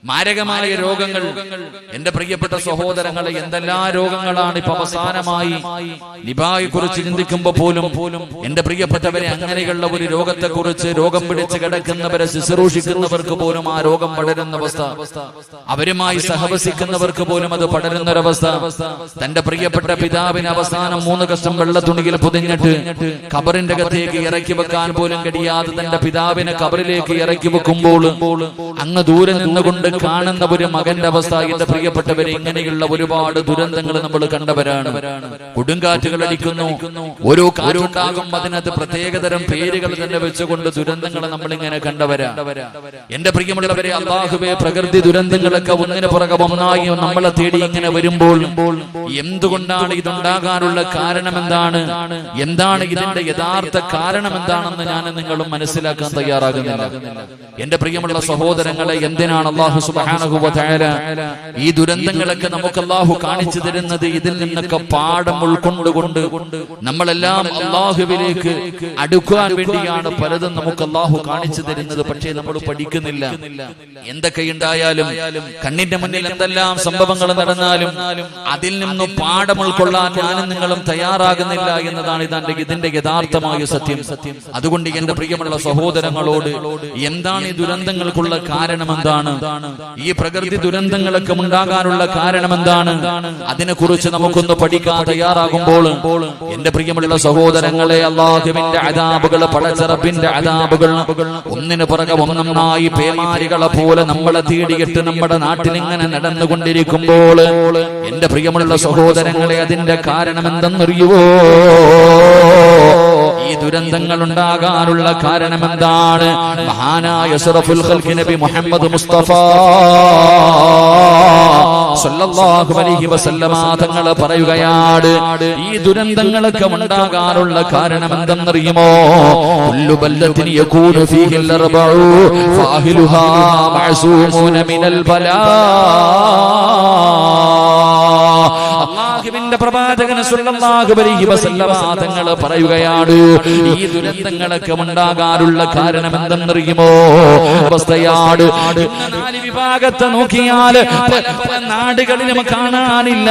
മാരകമായ രോഗങ്ങൾ. എന്റെ പ്രിയപ്പെട്ട സഹോദരങ്ങളെ, എന്തെല്ലാം രോഗങ്ങളാണ് ഇപ്പൊ അവസാനമായി. നിപായെ കുറിച്ച് ചിന്തിക്കുമ്പോൾ പോലും എന്റെ പ്രിയപ്പെട്ടവരെ, അങ്ങനെയുള്ള ഒരു രോഗത്തെ കുറിച്ച്, രോഗം പിടിച്ച് കിടക്കുന്നവരെ ശുശ്രൂഷിക്കുന്നവർക്ക് പോലും ആ രോഗം പടരുന്ന അവസ്ഥ, അവരുമായി സഹവസിക്കുന്നവർക്ക് പോലും അത് പടരുന്നൊരവസ്ഥ. തന്റെ പ്രിയപ്പെട്ട പിതാവിന് അവസാനം 3 കഷ്ണം വെള്ള തുണിയിൽ പൊതിഞ്ഞിട്ട് ഖബറിന്റെ അകത്തേക്ക് ഇറക്കി വെക്കാൻ പോലും കഴിയാതെ തന്റെ പിതാവിനെ ഖബറിലേക്ക് ഇറക്കി വെക്കുമ്പോൾ അങ്ങ് ദൂരെ നിന്നുകൊണ്ട് കാണുന്ന ഒരു മകന്റെ അവസ്ഥ. എന്റെ പ്രിയപ്പെട്ടവരെ, ഇങ്ങനെയുള്ള ഒരുപാട് ദുരന്തങ്ങൾ നമ്മൾ കണ്ടവരാണ്. കൊടുങ്കാറ്റുകൾ അടിക്കുന്നു, ഓരോ കാറ്റുണ്ടാകും, അതിനകത്ത് പ്രത്യേകതരം പേരുകൾ തന്നെ വെച്ചുകൊണ്ട് ദുരന്തങ്ങൾ നമ്മൾ ഇങ്ങനെ കണ്ടവരാണ്. എന്റെ പ്രിയമുള്ളവരെ, അല്ലാഹുവേ, പ്രകൃതി ദുരന്തങ്ങളൊക്കെ ഒന്നിനു പുറകെ ഒന്നായി നമ്മളെ തേടി ഇങ്ങനെ വരുമ്പോൾ എന്തുകൊണ്ടാണ് ഇതുണ്ടാകാനുള്ള കാരണം എന്താണ്, എന്താണ് ഇതിന്റെ യഥാർത്ഥ കാരണം എന്താണെന്ന് ഞാൻ നിങ്ങളും മനസ്സിലാക്കാൻ തയ്യാറാകുന്നില്ല. എന്റെ പ്രിയമുള്ള സഹോദരങ്ങളെ, എന്തിനാണ് അല്ലാഹു സുബ്ഹാനഹു വ തആല ഈ ദുരന്തങ്ങളൊക്കെ നമുക്ക് അല്ലാഹു കാണിച്ചു തരുന്നത്? ഇതിൽ നിന്നൊക്കെ പാഠം ഉൾക്കൊണ്ടുകൊണ്ട് നമ്മളെല്ലാം അല്ലാഹുവിലേക്ക് അടുക്കാൻ വേണ്ടിയാണ് പലതും നമുക്ക് അല്ലാഹു കാണിച്ചു തരുന്നത്. പക്ഷേ നമ്മൾ പഠിക്കുന്നില്ല. എന്തൊക്കെയുണ്ടായാലും, കണ്ണിന്റെ മുന്നിൽ എന്തെല്ലാം സംഭവങ്ങൾ നടന്നാലും അതിൽ നിന്നും പാഠം ഉൾക്കൊള്ളാൻ ഞാനും നിങ്ങളും തയ്യാറാകുന്നില്ല എന്നതാണ് ഇതിന്റെ യഥാർത്ഥമായ സത്യം. അതുകൊണ്ട് എന്റെ പ്രിയമുള്ള സഹോദരങ്ങളോട്, എന്താണ് ഈ ദുരന്തങ്ങൾക്കുള്ള കാരണം? എന്താണ് ഈ പ്രകൃതി ദുരന്തങ്ങളൊക്കെ ഉണ്ടാകാനുള്ള കാരണം? എന്താണ്? അതിനെക്കുറിച്ച് നമുക്കൊന്ന് പഠിക്കാൻ തയ്യാറാകുമ്പോൾ എന്റെ പ്രിയമുള്ള സഹോദരങ്ങളെ, അല്ലാഹുവിന്റെ അദാബുകൾ, പടച്ചറപ്പിന്റെ അദാബുകൾ ഒന്നിനു പുറകെ ഒന്നൊന്നായി പേമാരികളെ പോലെ നമ്മളെ തേടിയിട്ട് നമ്മുടെ നാട്ടിൽ ഇങ്ങനെ നടന്നുകൊണ്ടിരിക്കുമ്പോൾ എന്റെ പ്രിയമുള്ള സഹോദരങ്ങളെ, അതിന്റെ കാരണം എന്തെന്നറിയുവോ? ഈ ദുരന്തങ്ങൾ ഉണ്ടാകാനുള്ള കാരണം എന്താണ്? മഹാനായ അഷ്റഫുൽ ഖൽഖ് നബി മുഹമ്മദ് മുസ്തഫ സല്ലല്ലാഹു അലൈഹി വസല്ലമ തങ്ങൾ പറയുകയാണ്, ഈ ദുരന്തങ്ങളൊക്കെ ഉണ്ടാകാനുള്ള കാരണം എന്തെന്നറിയുമോ? കുല്ലു ബല്ലത്തിൻ യകൂനു ഫീഹിൽ അർബഉ ഫാഹിലുഹാ മഅസൂമുന മിനൽ ബലാ. അല്ലാഹുവിന്റെ പ്രവാചകൻ സല്ലല്ലാഹു അലൈഹി വസല്ലമ തങ്ങൾ പറയുകയാണ്, ഈ ദുരന്തങ്ങളൊക്കെ ഉണ്ടാകാനുള്ള കാരണം എന്തെന്നറിയുമോ? അവസ്ഥയാണ്. ഇന്ന് 4 വിഭാഗത്തെ നോക്കിയാൽ പല നാടുകളിലും കാണാനില്ല.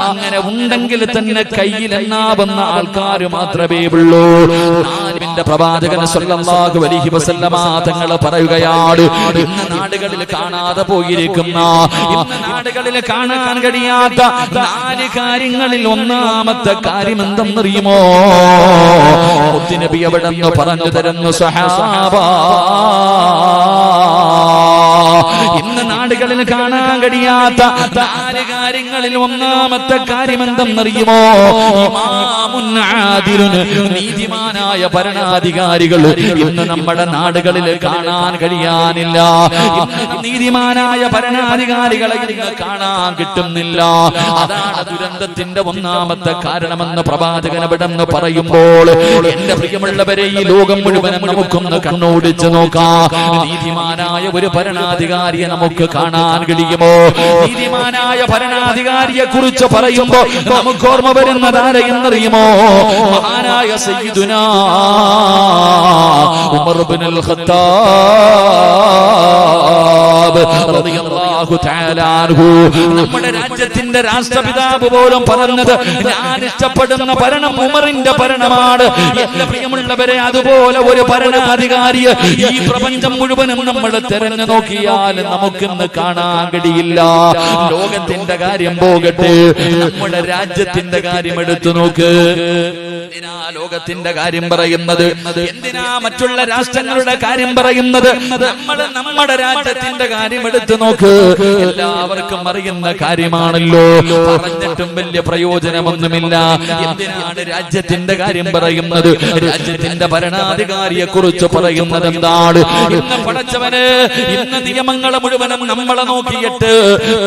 അങ്ങനെ ഉണ്ടെങ്കിൽ തന്നെ കയ്യിൽ എണ്ണാവുന്ന ആൾക്കാർ മാത്രമേ ഉള്ളൂ. അല്ലാഹുവിന്റെ പ്രവാചകൻ സല്ലല്ലാഹു അലൈഹി വസല്ലമ തങ്ങൾ പറയുകയാണ്, ഇന്ന് നാടുകളിൽ കാണാതെ പോയിരിക്കുന്ന, ഇന്ന് നാടുകളിൽ കാണാൻ കഴിയാത്ത 4 കാര്യങ്ങളിൽ ഒന്നാമത്തെ കാര്യം എന്തെന്നറിയുമോ? മുത്തുനബി അവിടെന്ന് പറഞ്ഞു തരുന്നു, സഹാബ, ഇന്ന് നാടുകളിൽ കാണാൻ കഴിയാത്ത 4 കാര്യങ്ങളിൽ ഒന്നാമത്തെ കാര്യം എന്തെന്നറിയുമോ? ഇമാമുൻ ആദിലുൻ, നീതിമാനായ ഭരണാധികാരികൾ ഇന്ന് നമ്മുടെ നാടുകളിൽ കാണാൻ കഴിയാനില്ല. നീതിമാനായ ഭരണാധികാരികളെ ഇന്ന് കാണാൻ കിട്ടുന്നില്ല. അതാണ് ദുരന്തത്തിന്റെ ഒന്നാമത്തെ കാരണമെന്ന് പ്രവാചകൻ അവിടെന്ന് പറയുമ്പോൾ എന്റെ പ്രിയമുള്ളവരെ, ഈ ലോകം മുഴുവനും നമുക്കൊന്ന് കണ്ണോടിച്ച് നോക്കാം. നീതിമാനായ ഒരു ഭരണാധികാരിയെ നമുക്ക് കാണാൻ കഴിയുമോ? നീതിമാനായ ഭരണാധികാരിയെ കുറിച്ച് പറയുമ്പോ നമുക്ക് ഓർമ്മ വരുന്നത് ആരെയെന്നറിയുമോ? മഹാനായ സയ്യിദുനാ ഉമർ ഇബ്നുൽ ഖത്താബ് റളിയല്ലാഹു തആല അൻഹു. നമ്മുടെ രാജ്യത്തിന്റെ രാഷ്ട്രപിതാവ് പോലും പറഞ്ഞത്, ഞാൻ ഇഷ്ടപ്പെടുന്ന ഭരണം ഉമറിന്റെ ഭരണമാണ്. എന്റെ പ്രിയമുള്ളവരെ, അതുപോലെ ഒരു ഭരണാധികാരിയെ ഈ പ്രപഞ്ചം മുഴുവനും നമ്മൾ തെരഞ്ഞു നോക്കിയാൽ നമുക്കിന്ന് കാണാൻ കഴിയില്ല. ലോകത്തിന്റെ കാര്യം പോകട്ടെ, നമ്മുടെ രാജ്യത്തിന്റെ കാര്യം എടുത്തു നോക്ക്. എന്തിനാ ലോകത്തിന്റെ കാര്യം പറയുന്നത്? എന്തിനാ മറ്റുള്ള രാഷ്ട്രങ്ങളുടെ കാര്യം പറയുന്നത്? നമ്മുടെ രാജ്യത്തിന്റെ കാര്യം എടുത്തു നോക്ക്. എല്ലാവർക്കും അറിയുന്ന കാര്യമാണല്ലോ, പറഞ്ഞിട്ടും വലിയ പ്രയോജനമൊന്നുമില്ല. എന്തിനാണ് രാജ്യത്തിന്റെ കാര്യം പറയുന്നത്? രാജ്യത്തിന്റെ ഭരണാധികാരിയെ കുറിച്ച് പറയുന്നത് എന്താണ്? ഇന്ന് പടച്ചവന്, ഇന്ന് നിയമങ്ങളെ മുഴുവനും നമ്മളെ നോക്കിയിട്ട്,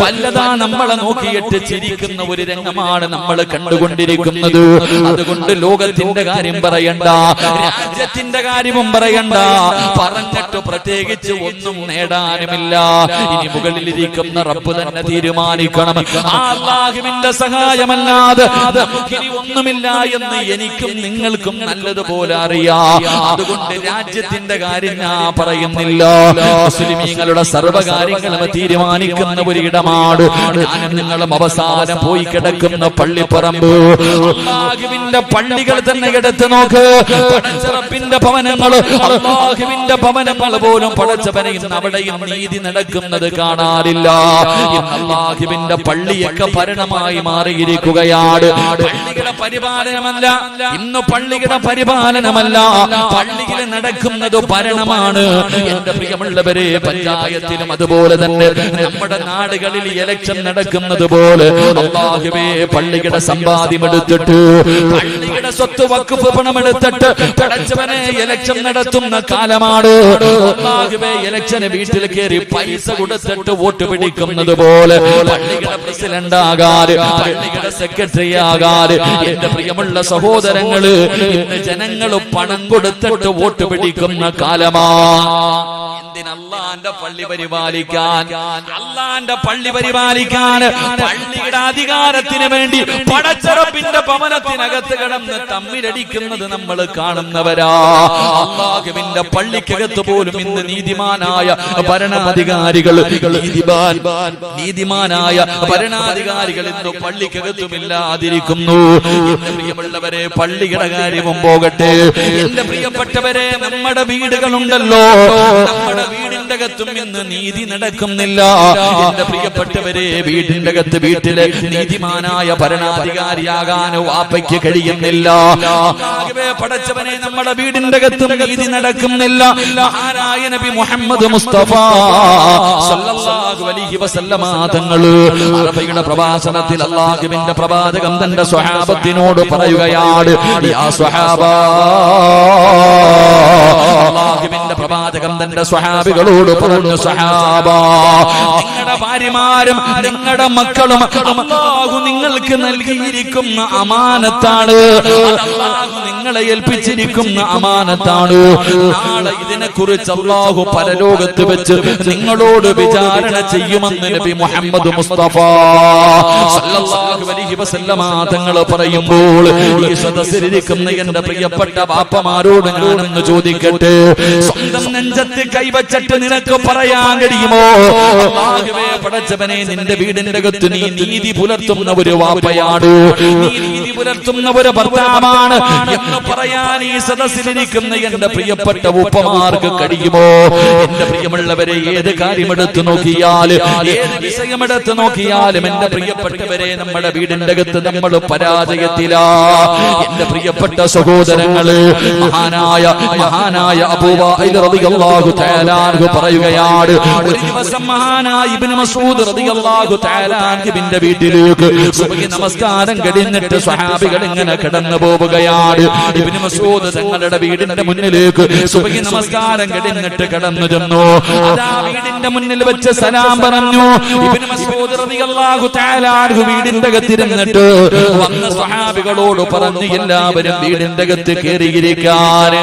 പലതാ നമ്മളെ നോക്കിയിട്ട് ചിരിക്കുന്ന ഒരു രംഗമാണ് നമ്മൾ കണ്ടുകൊണ്ടിരിക്കുന്നത്. അതുകൊണ്ട് ലോകത്തിന്റെ കാര്യം പറയണ്ട, രാജ്യത്തിന്റെ കാര്യവും പറയണ്ട. പറഞ്ഞിട്ട് പ്രത്യേകിച്ച് ഒന്നും നേടാനുമില്ല. ഇനി മുകളിലിരിക്കുന്ന റബ്ബ് തന്നെ തീരുമാനിക്കണം. ആ അല്ലാഹുവിന്റെ സഹായമല്ലാതെ നമുക്കിനി ഒന്നുമില്ല എന്ന് എനിക്കും നിങ്ങൾക്കും നല്ലതുപോലെ അറിയാം. അതുകൊണ്ട് രാജ്യത്തിന്റെ കാര്യം ഞാൻ പറയുന്നില്ല. മുസ്ലിമീങ്ങളുടെ സർവ്വകാര്യങ്ങളും തീരുമാനിക്കുന്ന ഒരിടമാണ് ഞാനും നിങ്ങളും അവസാനം പോയി കിടക്കുന്ന പള്ളിപ്പറമ്പ്. അല്ലാഹുവിന്റെ പള്ളികൾ തന്നെ എടുത്തു നോക്ക്. പടച്ചറപ്പിന്റെ ഭവനങ്ങൾ, അല്ലാഹുവിന്റെ ഭവനങ്ങൾ പോലും പടച്ചവനെ ഇന്ന് അവിടെയും നീതി നടക്കുന്നത് കാണാറില്ല. അല്ലാഹുവിന്റെ പള്ളിയൊക്കെ ഭരണമായി മാറിയിരിക്കുകയാണ്. പള്ളികളുടെ പരിപാലനമല്ല ഇന്ന്, പള്ളികളുടെ പരിപാലനമല്ല, പള്ളിയിൽ നടക്കുന്നത് ഭരണമാണ്. എന്റെ പ്രിയമുള്ളവരെ, പഞ്ചായത്തിലും അതുപോലെ തന്നെ നമ്മുടെ നാടുകളിൽ ഇലക്ഷൻ നടക്കുന്നത് പോലെ അല്ലാഹുവേ പള്ളിയുടെ സമ്പാദ്യം എടുത്തിട്ട്, പള്ളിയുടെ സ്വത്ത് വഖഫ് പണം എടുത്തിട്ട് പടച്ചവനെ ഇലക്ഷൻ നടത്തുന്ന കാലമാണ്. അല്ലാഹുവേ ഇലക്ഷന് വീട്ടിൽ കയറി പൈസ കൊടുത്തിട്ട് വോട്ട് പിടിക്കുന്നത് പോലെ പള്ളിയുടെ പ്രസിഡന്റ് ആകാറ്, പള്ളിയുടെ സെക്രട്ടറി ആകാറ്. എന്റെ പ്രിയമുള്ള സഹോദരങ്ങള്, ഇന്ന് ജനങ്ങൾ പണം കൊടുത്തിട്ട് വോട്ട് പിടിക്കുന്ന കാലമാ. അല്ലാഹുവിന്റെ പള്ളി പരിപാലിക്കാൻ, അല്ലാഹുവിന്റെ പള്ളി പരിപാലിക്കാൻ, പള്ളിയുടെ അധികാരത്തിന് വേണ്ടി പടച്ചറപ്പിന്റെ ഭവനത്തിനകത്ത് കിടന്ന് തമ്മിലടിക്കുന്നത് നമ്മൾ കാണുന്നവരാ. അല്ലാഹുവിന്റെ പള്ളിക്കകത്ത് പോലും ഇന്ന് നീതിമാനായ ഭരണാധികാരികൾ, നീതിമാനായ ഭരണാധികാരികൾ ഇന്ന് പള്ളിക്കകത്തുമില്ലാതിരിക്കുന്നു. എന്റെ പ്രിയമുള്ളവരെ, പള്ളിയുടെ കാര്യവും പോകട്ടെ. എന്റെ പ്രിയപ്പെട്ടവരെ, നമ്മുടെ വീടുകളുണ്ടല്ലോ, നമ്മുടെ വീടിന്റെ അകത്തും ഇന്ന് നീതി നടക്കുന്നില്ല. എന്റെ പ്രിയപ്പെട്ടവരെ, വീടിന്റെ അകത്ത് വീട്ടിലെ നീതിമാനായ ഭരണാധികാരിയാകാൻ വാപ്പയ്ക്ക് കഴിയുന്നില്ല. പടച്ചവനെ, നമ്മുടെ വീടിന്റെ അകത്തും നീതി നടക്കുന്നില്ല. മഹാനായ നബി മുഹമ്മദ് മുസ്തഫ സല്ലല്ലാഹു അലൈഹി വസല്ലമ തങ്ങൾ അറബിയുടെ പ്രഭാഷണത്തിൽ അല്ലാഹുവിന്റെ പ്രവാചകൻ തന്റെ സ്വഹാബത്തിനോട് പറയുകയാണ്, യാ സ്വഹാബാ, അല്ലാഹുവിന്റെ പ്രവാചകൻ തന്റെ സ്വഹാബികളോട് പറഞ്ഞു, സ്വഹാബാ, നിങ്ങളുടെ ഭാര്യമാരും നിങ്ങളുടെ മക്കളും അല്ലാഹു നിങ്ങൾക്ക് നൽകിയിരിക്കുന്ന അമാനത്താണ്. അല്ലാഹു നിങ്ങളെ ഏൽപ്പിച്ചിരിക്കുന്ന അമാനത്താണ്. നാളെ ഇതിനെക്കുറിച്ച് അല്ലാഹു പരലോകത്ത് വെച്ച് നിങ്ങളോട് വിചാരണ ചെയ്യുമെന്ന് നബി മുഹമ്മദ് മുസ്തഫ സല്ലല്ലാഹു അലൈഹി വസല്ലമ തങ്ങൾ പറയുമ്പോൾ, ഈ സദസ്സിലിരിക്കുന്ന എന്റെ പ്രിയപ്പെട്ട ബാപ്പമാരോട് ഞാനൊന്ന് ചോദിക്കട്ടെ, സ്വന്തം നെഞ്ചത്ത് കൈവച്ചിട്ട് നിനക്ക് പറയാൻ കഴിയുമോ, അല്ലാഹുവേ പടച്ചവനെ, നിന്റെ വീടിന്റെ അകത്ത് നീ നീതി പുലർത്തുന്ന ഒരു വാപ്പയാണ്, നീ നീതി പുലർത്തുന്ന ഒരു ഭർത്താവാണ് എന്ന് പറയാൻ ഈ സദസ്സിലിരിക്കുന്ന എന്റെ പ്രിയപ്പെട്ട ഉപ്പമാർക്ക് കഴിയുമോ? എന്റെ പ്രിയമുള്ളവരെ, ഏത് കാര്യമെടുത്ത് നോക്കിയാലും, ഏത് വിഷയമെടുത്ത് നോക്കിയാലും എന്റെ പ്രിയപ്പെട്ടവരെ, നമ്മുടെ വീടിന്റെ അകത്ത് നമ്മൾ പരാജയത്തിലാ. എന്റെ പ്രിയപ്പെട്ട സഹോദരങ്ങള്, മഹാനായ അബൂബക്കർ റളിയല്ലാഹു തആല അൻഹു പറയുകയാണ്, ഒരു ദിവസം മഹാനായ ഇബ്നു മസ്ഊദ് റളിയല്ലാഹു തആല അൻഹുവിന്റെ വീട്ടിലേക്ക് സുബ്ഹി നമസ്കാരം കഴിഞ്ഞിട്ട് സ്വഹാബികൾ ഇങ്ങനെ കടന്നു പോവുകയാണ്. ഇബ്നു മസ്ഊദ് തങ്ങളുടെ വീടിന്റെ മുന്നിലേക്ക് സുബ്ഹി നമസ്കാരം കഴിഞ്ഞിട്ട് കടന്നു ചെന്നു. അതാ വീടിന്റെ മുന്നിൽ വെച്ച് സലാം പറഞ്ഞു. ഇബ്നു മസ്ഊദ് റളിയല്ലാഹു തആല അൻഹു വീടിന്റെ അകത്തിരുന്നിട്ട് വന്ന സ്വഹാബികളോട് പറഞ്ഞു, എല്ലാവരും വീടിന്റെ അകത്ത് കയറിയിരിക്കാൻ.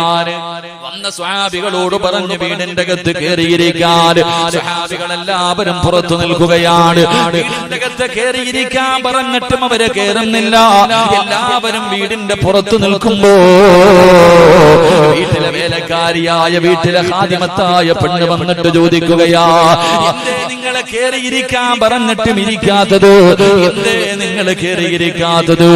വന്ന സ്വഹാബികളോട് പറഞ്ഞു, വീടിന്റെ അകത്ത് കയറിയിരിക്കാൻ. സ്വഹാബികളെല്ലാവരും പുറത്തു നിൽക്കുകയാണ്. വീടിന്റെ അകത്ത് കയറിയിരിക്കാൻ പറഞ്ഞിട്ടും അവരെ കയറുന്നില്ല. എല്ലാവരും വീടിന്റെ പുറത്തു നിൽക്കുമ്പോ വീട്ടിലെ വേലക്കാരിയായ, വീട്ടിലെ ഖാദിമത്തായ പെണ്ണ് വന്നിട്ട് ചോദിക്കുകയാ, എന്തേ നിങ്ങളെ കയറിയിരിക്കാൻ പറഞ്ഞിട്ടും ഇരിക്കാത്തത്, എന്തേ നിങ്ങൾ കയറിയിരിക്കാത്തത്?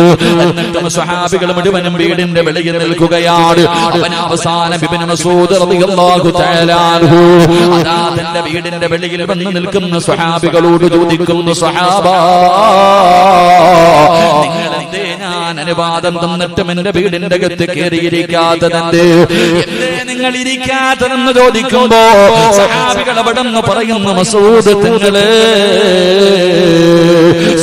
എന്നിട്ടും സ്വഹാബികൾ മുഴുവനും വീടിന്റെ വെളിയിൽ നിൽക്കുകയാണ്. അവൻ അവസാനം ഇബ്നു മസ്ഊദ് റളിയല്ലാഹു തആല അൻഹു അതാ തന്റെ വീടിന്റെ വെളിയിൽ വന്ന് നിൽക്കുന്ന സ്വഹാബികളോട് ചോദിക്കുന്നു, സ്വഹാബാ, നിങ്ങൾ എന്തേ ഞാൻ അനുവാദം തന്നിട്ടും എന്റെ വീടിന്റെ അകത്ത് കയറിയിരിക്കാത്തതെന്തേ, എന്തേ നിങ്ങൾ ഇരിക്കാത്തതെന്ന് ചോദിക്കുമ്പോ സ്വഹാബികൾ അവിടെ നിന്ന് പറയുന്നു, മസ്ഊദ് തങ്ങളെ,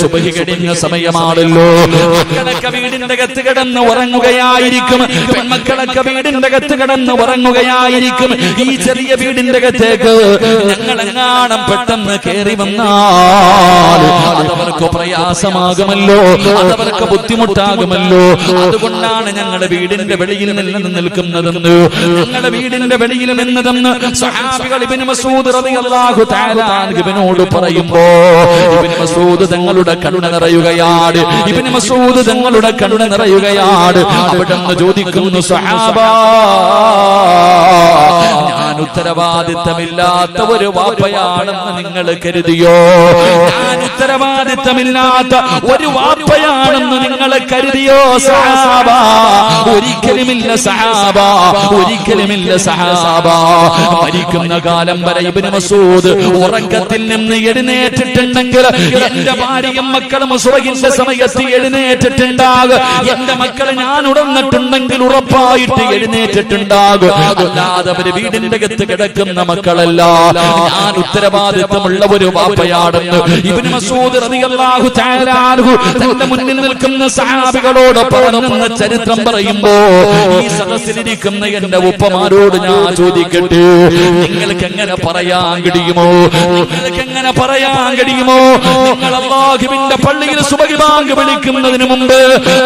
സുബ്ഹി കഴിഞ്ഞ സമയമാണല്ലോ, മക്കളൊക്കെ വീടിന്റെ അകത്ത് കിടന്ന് ഉറങ്ങുകയായിരിക്കും, പെൺമക്കളൊക്കെ വീടിന്റെ അകത്ത് കിടന്ന് ഉറങ്ങുകയായിരിക്കും. ഈ ചെറിയ വീടിന്റെ അകത്തേക്ക് ഞങ്ങളെങ്ങാണം പെട്ടെന്ന് കയറി വന്നാൽ അതവർക്ക് പ്രയാസമാകുമല്ലോ, അതവർക്ക് ബുദ്ധിമുട്ടാകും ഉണ്ടാകുമല്ലോ. അതുകൊണ്ടാണ് ഞങ്ങളുടെ വീടിന്റെ വെളിയിൽ നിന്ന് നിൽക്കുന്നതെന്ന്, ഞങ്ങളുടെ വീടിന്റെ വെളിയിൽ നിന്നതെന്ന് സ്വഹാബികൾ ഇബ്നു മസ്ഊദ് റളിയല്ലാഹു തആല അൻഹുവിനോട് പറയുമ്പോ ഇബ്നു മസ്ഊദ് തങ്ങളുടെ കണ്ണ് നിറയുകയാണ്. ഇബ്നു മസ്ഊദ് തങ്ങളുടെ കണ്ണ് നിറയുകയാണ്. അവിടുന്ന് ചോദിക്കുന്നു, സ്വഹാബാ, ഞാൻ ഉത്തരവാദിത്തമില്ലാത്ത ഒരു വാപ്പയാണെന്ന് നിങ്ങൾ കരുതിയോ? ഞാൻ ഉത്തരവാദിത്തമില്ലാത്ത ഒരു വാപ്പയാണെന്ന് നിങ്ങൾ കരുതിയോ സഹാബ? ഒരിക്കലുമില്ല സഹാബ, ഒരിക്കലുമില്ല സഹാബ. മരിക്കുന്ന കാലം വരെ ഇബ്നു മസ്ഊദ് ഉറക്കത്തിൽ നിന്ന് എഴുന്നേറ്റിട്ടുണ്ടെങ്കിൽ എന്റെ ഭാര്യയും മക്കളും സുബഹിന്റെ സമയത്ത് എഴുന്നേറ്റിട്ടുണ്ടാകും. എന്റെ മക്കൾ ഞാൻ ഉണർന്നിട്ടുണ്ടെങ്കിൽ ഉറപ്പായിട്ട് എഴുന്നേറ്റിട്ടുണ്ടാകും. അല്ലാതെ അവര് വീടിന്റെ അകത്ത് കിടക്കുന്ന മക്കളല്ല. ഞാൻ ഉത്തരവാദിത്തമുള്ള ഒരു വാപ്പയാണെന്ന് ഇബ്നു മസ്ഊദ് റളിയല്ലാഹു തആല അൻഹു തന്റെ മുന്നിൽ നിൽക്കുന്ന സഹാബികളോട് പറഞ്ഞ ചരിത്രം പറയുമ്പോ ഈ സദസ്സിലിരിക്കുന്ന എന്റെ ഉപ്പമാരോട് ഞാൻ ചോദിക്കട്ടെ, നിങ്ങൾക്ക് എങ്ങനെ പറയാൻ കഴിയുമോ? നിങ്ങൾക്ക് എങ്ങനെ പറയാൻ കഴിയുമോ? നിങ്ങൾ അല്ലാഹുവിന്റെ പള്ളിയിൽ സുബഹി ബാങ്ക് വിളിക്കുന്നതിന് മുമ്പ്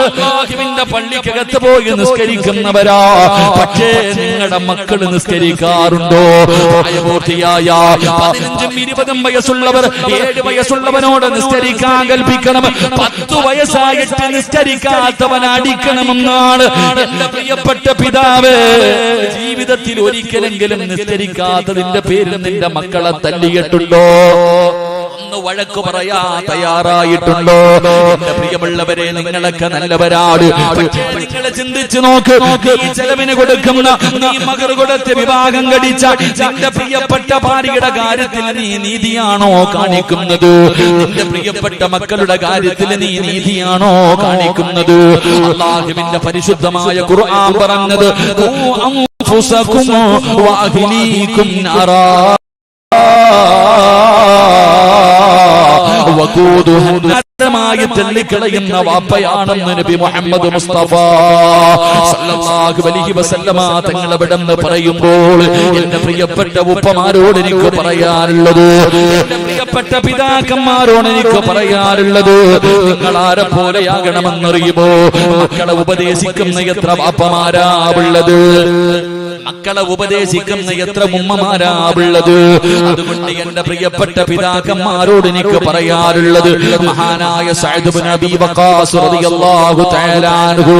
അല്ലാഹുവിന്റെ പള്ളിക്കകത്ത് പോയി നിസ്കരിക്കുന്നവരാ. പക്ഷേ നിങ്ങളുടെ മക്കൾ നിസ്കരിക്കാറുണ്ടോ? പ്രായപൂർത്തിയായ 15ഉം 20ഉം വയസ്സുള്ളവർ 7 വയസ്സുള്ളവനോട് നിസ്കരിക്കാൻ കൽപ്പിക്കണം. 10 വയസ്സായിട്ട് നിസ്കരിക്കാത്തവൻ അടിക്കണമെന്നാണ് എന്റെ പ്രിയപ്പെട്ട പിതാവ്. ജീവിതത്തിൽ ഒരിക്കലെങ്കിലും നിസ്കരിക്കാത്തതിന്റെ പേരിൽ നിന്റെ മക്കളെ തല്ലിയിട്ടുണ്ടോ? ഒന്ന് വഴക്ക് പറയാ തയ്യാറായിട്ടുണ്ടോ? എന്റെ പ്രിയമുള്ളവരെ, നിങ്ങളൊക്കെ നല്ലവരാണ്. പക്ഷേ നിങ്ങൾ ചിന്തിച്ചു നോക്ക്, നീ ചെലവിന് കൊടുക്കുന്ന, നീ മകർ കൊടുത്ത് വിവാഹം കഴിച്ച നിന്റെ പ്രിയപ്പെട്ട ഭാര്യയുടെ കാര്യത്തിൽ നീ നീതിയാണോ കാണിക്കുന്നത്? നിന്റെ പ്രിയപ്പെട്ട മക്കളുടെ കാര്യത്തിൽ നീ നീതിയാണോ കാണിക്കുന്നത്? അല്ലാഹുവിന്റെ പരിശുദ്ധമായ ഖുർആൻ പറഞ്ഞത് അൻഫുസകും വഅഹ്ലീകും നാറാ ായി തള്ളിക്കളയുന്ന വാപ്പയാണെന്ന് നബി മുഹമ്മദ് മുസ്തഫ സല്ലല്ലാഹു അലൈഹി വസല്ലമ തങ്ങൾ അവിടെന്ന് പറയുമ്പോൾ എന്റെ പ്രിയപ്പെട്ട ഉപ്പമാരോട് എനിക്ക് പറയാറുള്ളത്, എന്റെ പ്രിയപ്പെട്ട പിതാക്കന്മാരോട് എനിക്ക് പറയാറുള്ളത്, നിങ്ങൾ ആരെ പോലെയാകണമെന്നറിയുമോ? മക്കളെ ഉപദേശിക്കുന്ന എത്ര വാപ്പമാരാ ഉള്ളത്, മക്കളെ ഉപദേശിക്കുന്ന എത്ര ഉമ്മമാരാ ഉള്ളത്. അതുകൊണ്ട് എന്റെ പ്രിയപ്പെട്ട പിതാക്കന്മാരോട് എനിക്ക് പറയാറുള്ളത്, മഹാനായ സഅദ് ഇബ്നു അബീ വഖാസ് റളിയല്ലാഹു തആല അൻഹു,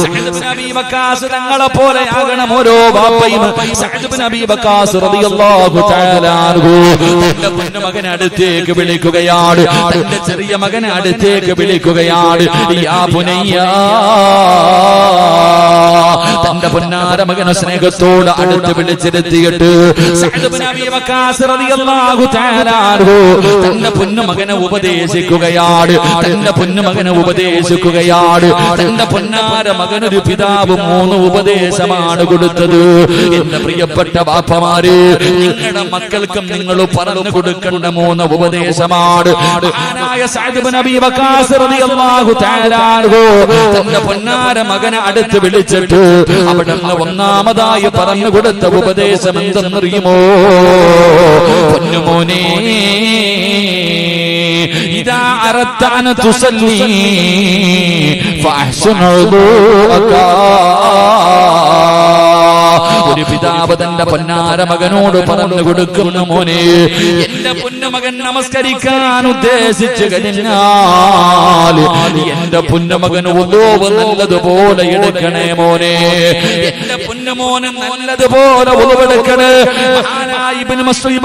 സഅദ് ഇബ്നു അബീ വഖാസ് തങ്ങളെ പോലെ ആകണം ഓരോ വാപ്പയും. സഅദ് ഇബ്നു അബീ വഖാസ് റളിയല്ലാഹു തആല അൻഹു തന്റെ പൊന്നുമകനെ അടുത്തേക്ക് വിളിക്കുകയാണ്, തന്റെ ചെറിയ മകനെ അടുത്തേക്ക് വിളിക്കുകയാണ്. യാ ബുനയ്യാ, തന്റെ പൊന്നാര മകനെ സ്നേഹത്തോട് അടുത്ത് വിളിച്ചിരുത്തിയിട്ട് സഅദ് ഇബ്നു അബീ വഖാസ് റളിയല്ലാഹു തആല അൻഹു തന്റെ പൊന്നുമകനെ ഉപദേശിക്കുകയാണ്, തന്റെ പൊന്നുമകനെ ഉപദേശിക്കുകയാണ്. തന്റെ പൊന്നാര മകനൊരു പിതാവ് 3 ഉപദേശമാണ് കൊടുത്തത്. എന്റെ പ്രിയപ്പെട്ട ബാപ്പമാര്, നിങ്ങളുടെ മക്കൾക്കും നിങ്ങൾ പറഞ്ഞു കൊടുക്കേണ്ട 3 ഉപദേശമാണ്. മഹാനായ സഅദ് ഇബ്നു അബീ വഖാസ് റളിയല്ലാഹു തആല അൻഹു തന്റെ പൊന്നാര മകനെ അടുത്ത് വിളിച്ചിട്ട് അവിടുന്ന് ഒന്നാമതായി പറഞ്ഞു കൊടുത്ത ഉപദേശം എന്തെന്നറിയുമോ? പൊന്നുമോനെ, ഇദാ അറദ്ത അൻ തുസല്ലി ഫഅഹ്സിൻ വുദൂഅക. ഒരു പിതാവ് തന്റെ പൊന്നാര മകനോട് പറഞ്ഞു കൊടുക്കുന്നു, മോനെ, എന്റെ പൊന്നുമകൻ നമസ്കരിക്കാൻ ഉദ്ദേശിച്ചു കഴിഞ്ഞാൽ എന്റെ പൊന്നുമകൻ വുദൂ നല്ലതുപോലെ എടുക്കണേ മോനെ, എന്റെ പൊന്നുമോന് നല്ലതുപോലെ വുദൂ എടുക്കണേ. മഹാനായ ഇബ്നു മസ്ഊദ്,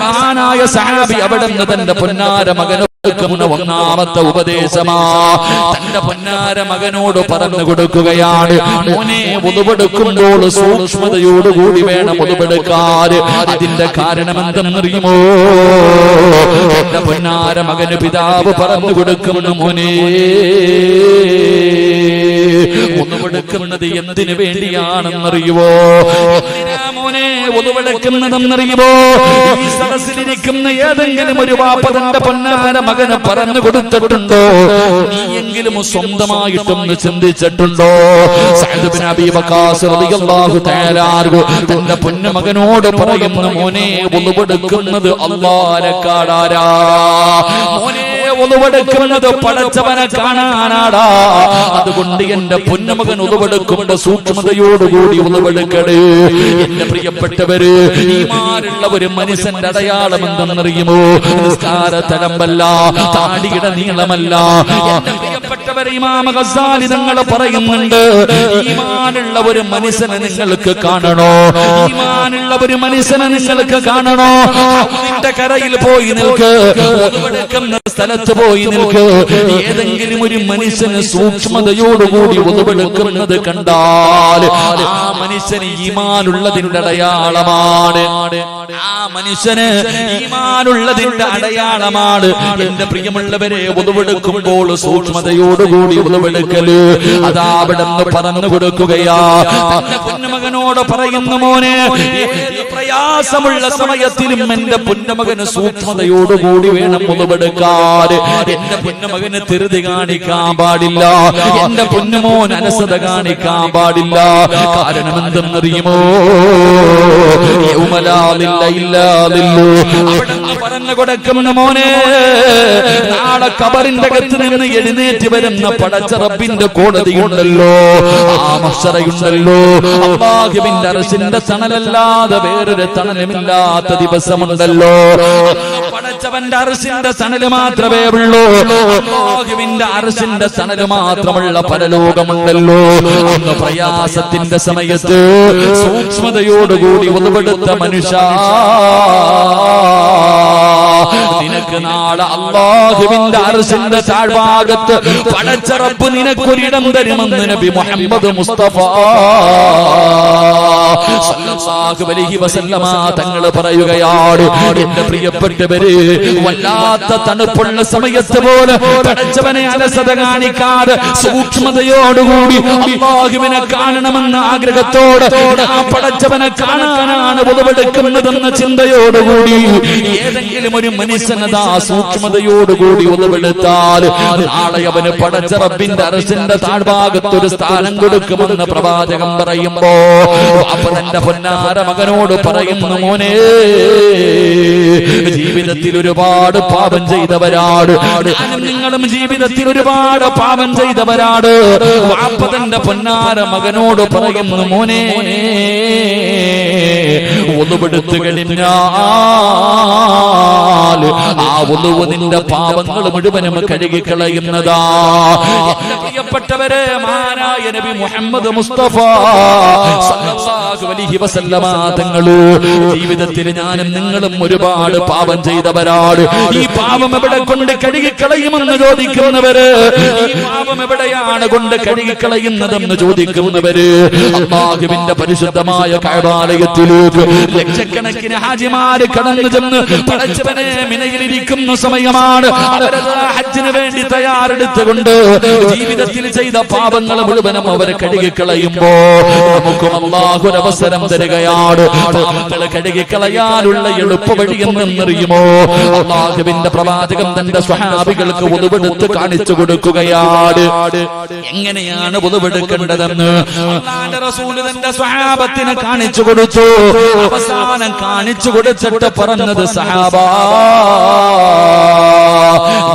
മഹാനായ സഹാബി അവിടുന്ന് തന്റെ പൊന്നാര മകനോട് ഒന്നാമത്തെ ഉപദേശമാ തന്റെ പൊന്നാര മകനോട് പറഞ്ഞു കൊടുക്കുകയാണ്, മോനെ, വുദൂവെടുക്കുമ്പോൾ സൂക്ഷ്മതയോടുകൂടി വേണം വുദൂവെടുക്കാൻ. അതിന്റെ കാരണം എന്തെന്നറിയുമോ? തന്റെ പൊന്നാര മകന് പിതാവ് പറഞ്ഞു കൊടുക്കുന്നു, മോനെ, വുദൂവെടുക്കുന്നത് എന്തിനു വേണ്ടിയാണെന്നറിയുമോ? എന്തിനാ മോനെ വുദൂവെടുക്കുന്നതെന്നറിയുമോ? ഈ സദസ്സിലിരിക്കുന്ന ഏതെങ്കിലും ഒരു വാപ്പ തന്റെ പൊന്നാര മകന് പറഞ്ഞു കൊടുത്തിട്ടുണ്ടോ? നീയെങ്കിലും സ്വന്തമായിട്ടൊന്ന് ചിന്തിച്ചിട്ടുണ്ടോ? സഅദ് ഇബ്നു അബീ വഖാസ് റളിയല്ലാഹു തആല അൻഹു തന്റെ പൊന്നുമകനോട് പറയുന്നു, മോനെ, വുദൂവെടുക്കുന്നത് അല്ലാഹുവിനെക്കാളാരാ? മോനെ, ഒതുവെടുക്കുന്നത് പടച്ചവനെ കാണാനാടാ. അതുകൊണ്ട് എന്റെ പൊന്നുമകൻ ഒതുവെടുക്കുമ്പോ സൂക്ഷ്മതയോടുകൂടി ഒതുവെടുക്കണേ. എന്റെ പ്രിയപ്പെട്ടവര്, ഈമാനുള്ള ഒരു മനുഷ്യന്റെ അടയാളം എന്തെന്നറിയുമോ? നിസ്കാര തലമ്പല്ല, താടിയുടെ നീളമല്ല. എന്റെ പ്രിയപ്പെട്ടവര്, ഇമാം ഗസാലി തങ്ങൾ പറയുന്നുണ്ട്, ഈമാനുള്ള ഒരു മനുഷ്യനെ നിങ്ങൾക്ക് കാണണോ? ഈമാനുള്ള ഒരു മനുഷ്യനെ നിങ്ങൾക്ക് കാണണോ? നിന്റെ കരയിൽ പോയി നിൽക്ക്, ഒതുവെടുക്കുന്ന സ്ഥലത്ത് പോയി നിൽക്ക്. ഏതെങ്കിലും ഒരു മനുഷ്യന് സൂക്ഷ്മതയോടുകൂടി ഒതുവെടുക്കുന്നത് കണ്ടാൽ ആ മനുഷ്യന് ഈമാനുള്ളതിന്റെ അടയാളമാണ്. ആ മനുഷ്യന് ഈമാനുള്ളതിന്റെ അടയാളമാണ്. എന്റെ പ്രിയമുള്ളവരെ, ഒതുവെടുക്കുമ്പോൾ സൂക്ഷ്മതയോടുകൂടി ഒതുവെടുക്കല് അതാ അവിടെ നിന്ന് പറഞ്ഞു കൊടുക്കുകയാ. തന്റെ പൊന്നുമകനോട് പറയുന്ന, മോനെ, പ്രയാസമുള്ള സമയത്തിലും എന്റെ പൊന്നുമകന് സൂക്ഷ്മതയോടുകൂടി വേണം ഒതുവെടുക്കാൻ. എന്റെ പൊന്നുമകന് ധൃതി കാണിക്കാൻ പാടില്ല. എന്റെ പൊന്നുമോൻ അലസത കാണിക്കാൻ പാടില്ല. കാരണം എന്തെന്നറിയുമോ? അവിടെ പറഞ്ഞു കൊടുക്കുന്ന, മോനെ, നാളെ ഖബറിന്റെ അകത്ത് നിന്ന് എഴുന്നേറ്റ് വരുന്ന പടച്ച റബ്ബിന്റെ കോടതിയുണ്ടല്ലോ, ആ മഹ്ശറയുണ്ടല്ലോ, അല്ലാഹുവിന്റെ അർശിന്റെ തണലല്ലാതെ വേറൊരു തണലുമില്ലാത്ത ദിവസമുണ്ടല്ലോ. പടച്ചവന്റെ അർശിന്റെ തണല് മാത്രമേ ഉള്ളൂ. അല്ലാഹുവിന്റെ അർശിന്റെ തണല് മാത്രമുള്ള പരലോകമുണ്ടല്ലോ. അന്ന് പ്രയാസത്തിന്റെ സമയത്ത് സൂക്ഷ്മതയോടുകൂടി ഒതുവെടുത്ത മനുഷ്യ, നിനക്ക് നാളെ അല്ലാഹുവിന്റെ അർശിന്റെ താഴ്ഭാഗത്ത് പടച്ച റബ്ബ് നിനക്കൊരിടം തരുമെന്ന് നബി മുഹമ്മദ് മുസ്തഫ സല്ലല്ലാഹു അലൈഹി വസല്ലമ തങ്ങൾ പറയുകയാണ്. എന്റെ പ്രിയപ്പെട്ടവരെ, വല്ലാത്ത തണുപ്പുള്ള സമയത്ത് പോലെ പടച്ചവനെ അലസത കാണിക്കാതെ സൂക്ഷ്മതയോടുകൂടി അല്ലാഹുവിനെ കാണണമെന്ന ആഗ്രഹത്തോടെ ആ പടച്ചവനെ കാണാനാണ് ഒതുവെടുക്കുന്നതെന്ന ചിന്തയോടുകൂടി ഏതെങ്കിലും ഒരു മനുഷ്യനതാ സൂക്ഷ്മതയോടുകൂടി ഒതുവെടുത്താൽ നാളെ അവന് പടച്ച റബ്ബിന്റെ അർശിന്റെ താഴ്ഭാഗത്ത് ഒരു സ്ഥാനം കൊടുക്കുമെന്ന് പ്രവാചകൻ പറയുമ്പോ അപ്പ തന്റെ പൊന്നാര മകനോട് പറയുന്നു, മോനെ, ജീവിതത്തിൽ ഒരുപാട് പാപം ചെയ്തവരാണ്. ഞാനും നിങ്ങളും ജീവിതത്തിൽ ഒരുപാട് പാപം ചെയ്തവരാണ്. അപ്പ തന്റെ പൊന്നാര മകനോട് പറയുന്നു, മോനെ, ഒതുവെടുത്തു കഴിഞ്ഞാൽ ആ ഒതുവ് നിന്റെ പാപങ്ങൾ മുഴുവനും കഴുകിക്കളയുന്നതാ. എന്റെ പ്രിയപ്പെട്ടവരെ, മഹാനായ നബി മുഹമ്മദ് മുസ്തഫ സല്ലല്ലാഹു അലൈഹി വസല്ലമ തങ്ങള് ജീവിതത്തിൽ ഞാനും നിങ്ങളും ഒരുപാട് പാപം ചെയ്തവരാണ്. ഈ പാപം എവിടെ കൊണ്ട് കഴുകിക്കളയുമെന്ന് ചോദിക്കുന്നവര്, ഈ പാപം എവിടെയാണ് കൊണ്ട് കഴുകിക്കളയുന്നതെന്ന് ചോദിക്കുന്നവര്, അല്ലാഹുവിന്റെ പരിശുദ്ധമായ കഅബാലയത്തിലേക്ക് ലക്ഷക്കണക്കിന് ഹാജിമാര് കടന്നു ചെന്ന് പടച്ചവനെ മിനയിലിരിക്കുന്ന സമയമാണ്. അവരത് ഹജ്ജിന് വേണ്ടി തയ്യാറെടുത്തുകൊണ്ട് ജീവിതത്തിൽ ചെയ്ത പാപങ്ങൾ മുഴുവനും അവരെ കഴുകിക്കളയുമ്പോ നമുക്കും അല്ലാഹു ഒരു അവസരം തരികയാണ്. പാപങ്ങൾ കഴുകിക്കളയാനുള്ള എളുപ്പ വഴി എന്നറിയുമോ? അല്ലാഹുവിന്റെ പ്രവാചകൻ തന്റെ സ്വഹാബികൾക്ക് ഒതുവെടുത്ത് കാണിച്ചു കൊടുക്കുകയാണ്. എങ്ങനെയാണ് ഒതുവെടുക്കേണ്ടതെന്ന് അല്ലാഹുവിന്റെ റസൂൽ തന്റെ സ്വഹാബത്തിനെ കാണിച്ചു കൊടുത്തു. അവസാനം കാണിച്ചു കൊടുത്തിട്ട് പറഞ്ഞത്, സഹാബാ,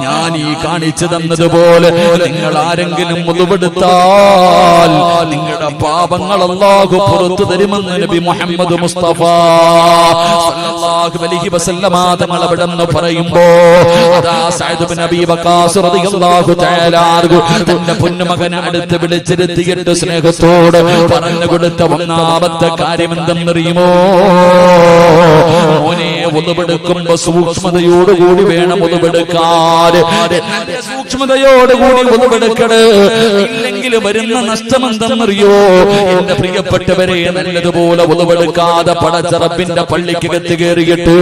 ഞാൻ ഈ കാണിച്ചു തന്നതുപോലെ നിങ്ങൾ ആരെങ്കിലും ഒതുവെടുത്താൽ നിങ്ങളുടെ പാപങ്ങൾ അല്ലാഹു പുറത്തു തരുമെന്ന് നബി മുഹമ്മദ് മുസ്തഫ സല്ലല്ലാഹു അലൈഹി വസല്ലമ തങ്ങൾ അവിടെ നിന്ന് പറയുമ്പോ അതാ സഅദ് ഇബ്നു അബീ വഖാസ് റളിയല്ലാഹു തആല അൻഹു തന്റെ പൊന്നുമകനെ അടുത്ത് വിളിച്ചിരുത്തിയിട്ട് സ്നേഹത്തോടെ പറഞ്ഞു കൊടുത്ത ഒന്നാമത്തെ കാര്യം എന്തെന്നറിയുമോ? മോനെ, ഒതുവെടുക്കുമ്പോ സൂക്ഷ്മതയോടുകൂടി വേണം ഒതുവെടുക്കാൻ. സൂക്ഷ്മതയോടുകൂടി ഒതുവെടുക്കണേ, ഇല്ലെങ്കിൽ വരുന്ന നഷ്ടം എന്തെന്നറിയോ? എന്റെ പ്രിയപ്പെട്ടവരെ, നല്ലതുപോലെ ഒതുവെടുക്കാതെ പടച്ച റബ്ബിന്റെ പള്ളിക്കകത്ത് കയറിയിട്ട്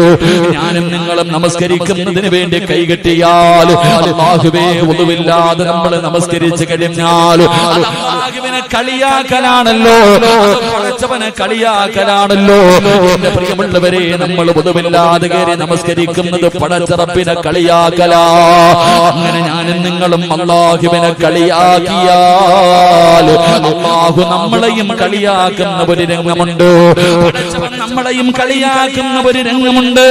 ഞാനും നിങ്ങളും നമസ്കരിക്കുന്നതിന് വേണ്ടി കൈകെട്ടിയാൽ അല്ലാഹുവേ, ഒതുവില്ലാതെ നമ്മൾ നമസ്കരിച്ചു കഴിഞ്ഞാൽ അല്ലാഹുവിനെ കളിയാക്കലാണല്ലോ, പടച്ചവനെ കളിയാക്കലാണല്ലോ. എന്റെ പ്രിയമുള്ളവരെ, നമ്മൾ ഒതുവില്ലാതെ ഉളുവില്ലാതെ കയറി നമസ്കരിക്കുന്നത് പടച്ചറപ്പിനെ കളിയാക്കലാ. അങ്ങനെ ഞാനും നിങ്ങളും അല്ലാഹുവിനെ കളിയാക്കിയാൽ അല്ലാഹു നമ്മളെയും കളിയാക്കുന്ന ഒരു രംഗമുണ്ട്. പടച്ചവൻ നമ്മളെയും കളിയാക്കുന്ന ഒരു രംഗമുണ്ട്.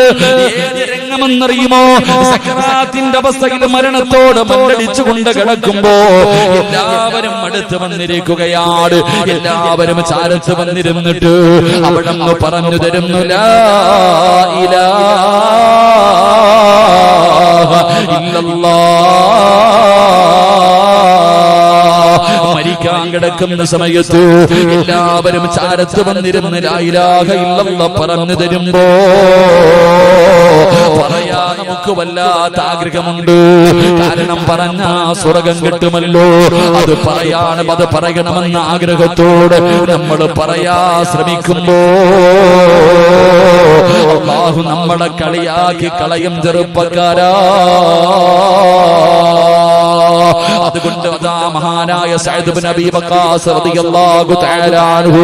ഏത് രംഗമെന്നറിയുമോ? സക്കറാത്തിന്റെ അവസ്ഥയിൽ മരണത്തോട് മല്ലടിച്ചുകൊണ്ട് കിടക്കുമ്പോ എല്ലാവരും അടുത്ത് വന്നിരിക്കുകയാണ്. എല്ലാവരും ചാരത്ത് വന്നിരുന്നിട്ട് അവിടെ പറഞ്ഞു തരുന്നു ലാ ഇലാഹ ഇല്ലല്ലാഹ്. മരിക്കാൻ കിടക്കുന്ന സമയത്ത് എല്ലാവരും ചാരത്ത് വന്നിരുന്ന് ലാ ഇലാഹ ഇല്ലല്ലാഹ് പറഞ്ഞു തരുമ്പോ പറയാ നമുക്ക് വല്ലാത്ത ആഗ്രഹമുണ്ട്. കാരണം പറഞ്ഞ സ്വർഗം കിട്ടുമല്ലോ. അത് പറയണമെന്ന ആഗ്രഹത്തോട് നമ്മൾ പറയാ ശ്രമിക്കുമ്പോ അല്ലാഹു നമ്മളെ കളിയാക്കി കളയും ചെറുപ്പക്കാരാ. അതുകൊണ്ട് അതാ മഹാനായ സഅദ് ഇബ്നു അബീ വഖാസ് റളിയല്ലാഹു തആല അൻഹു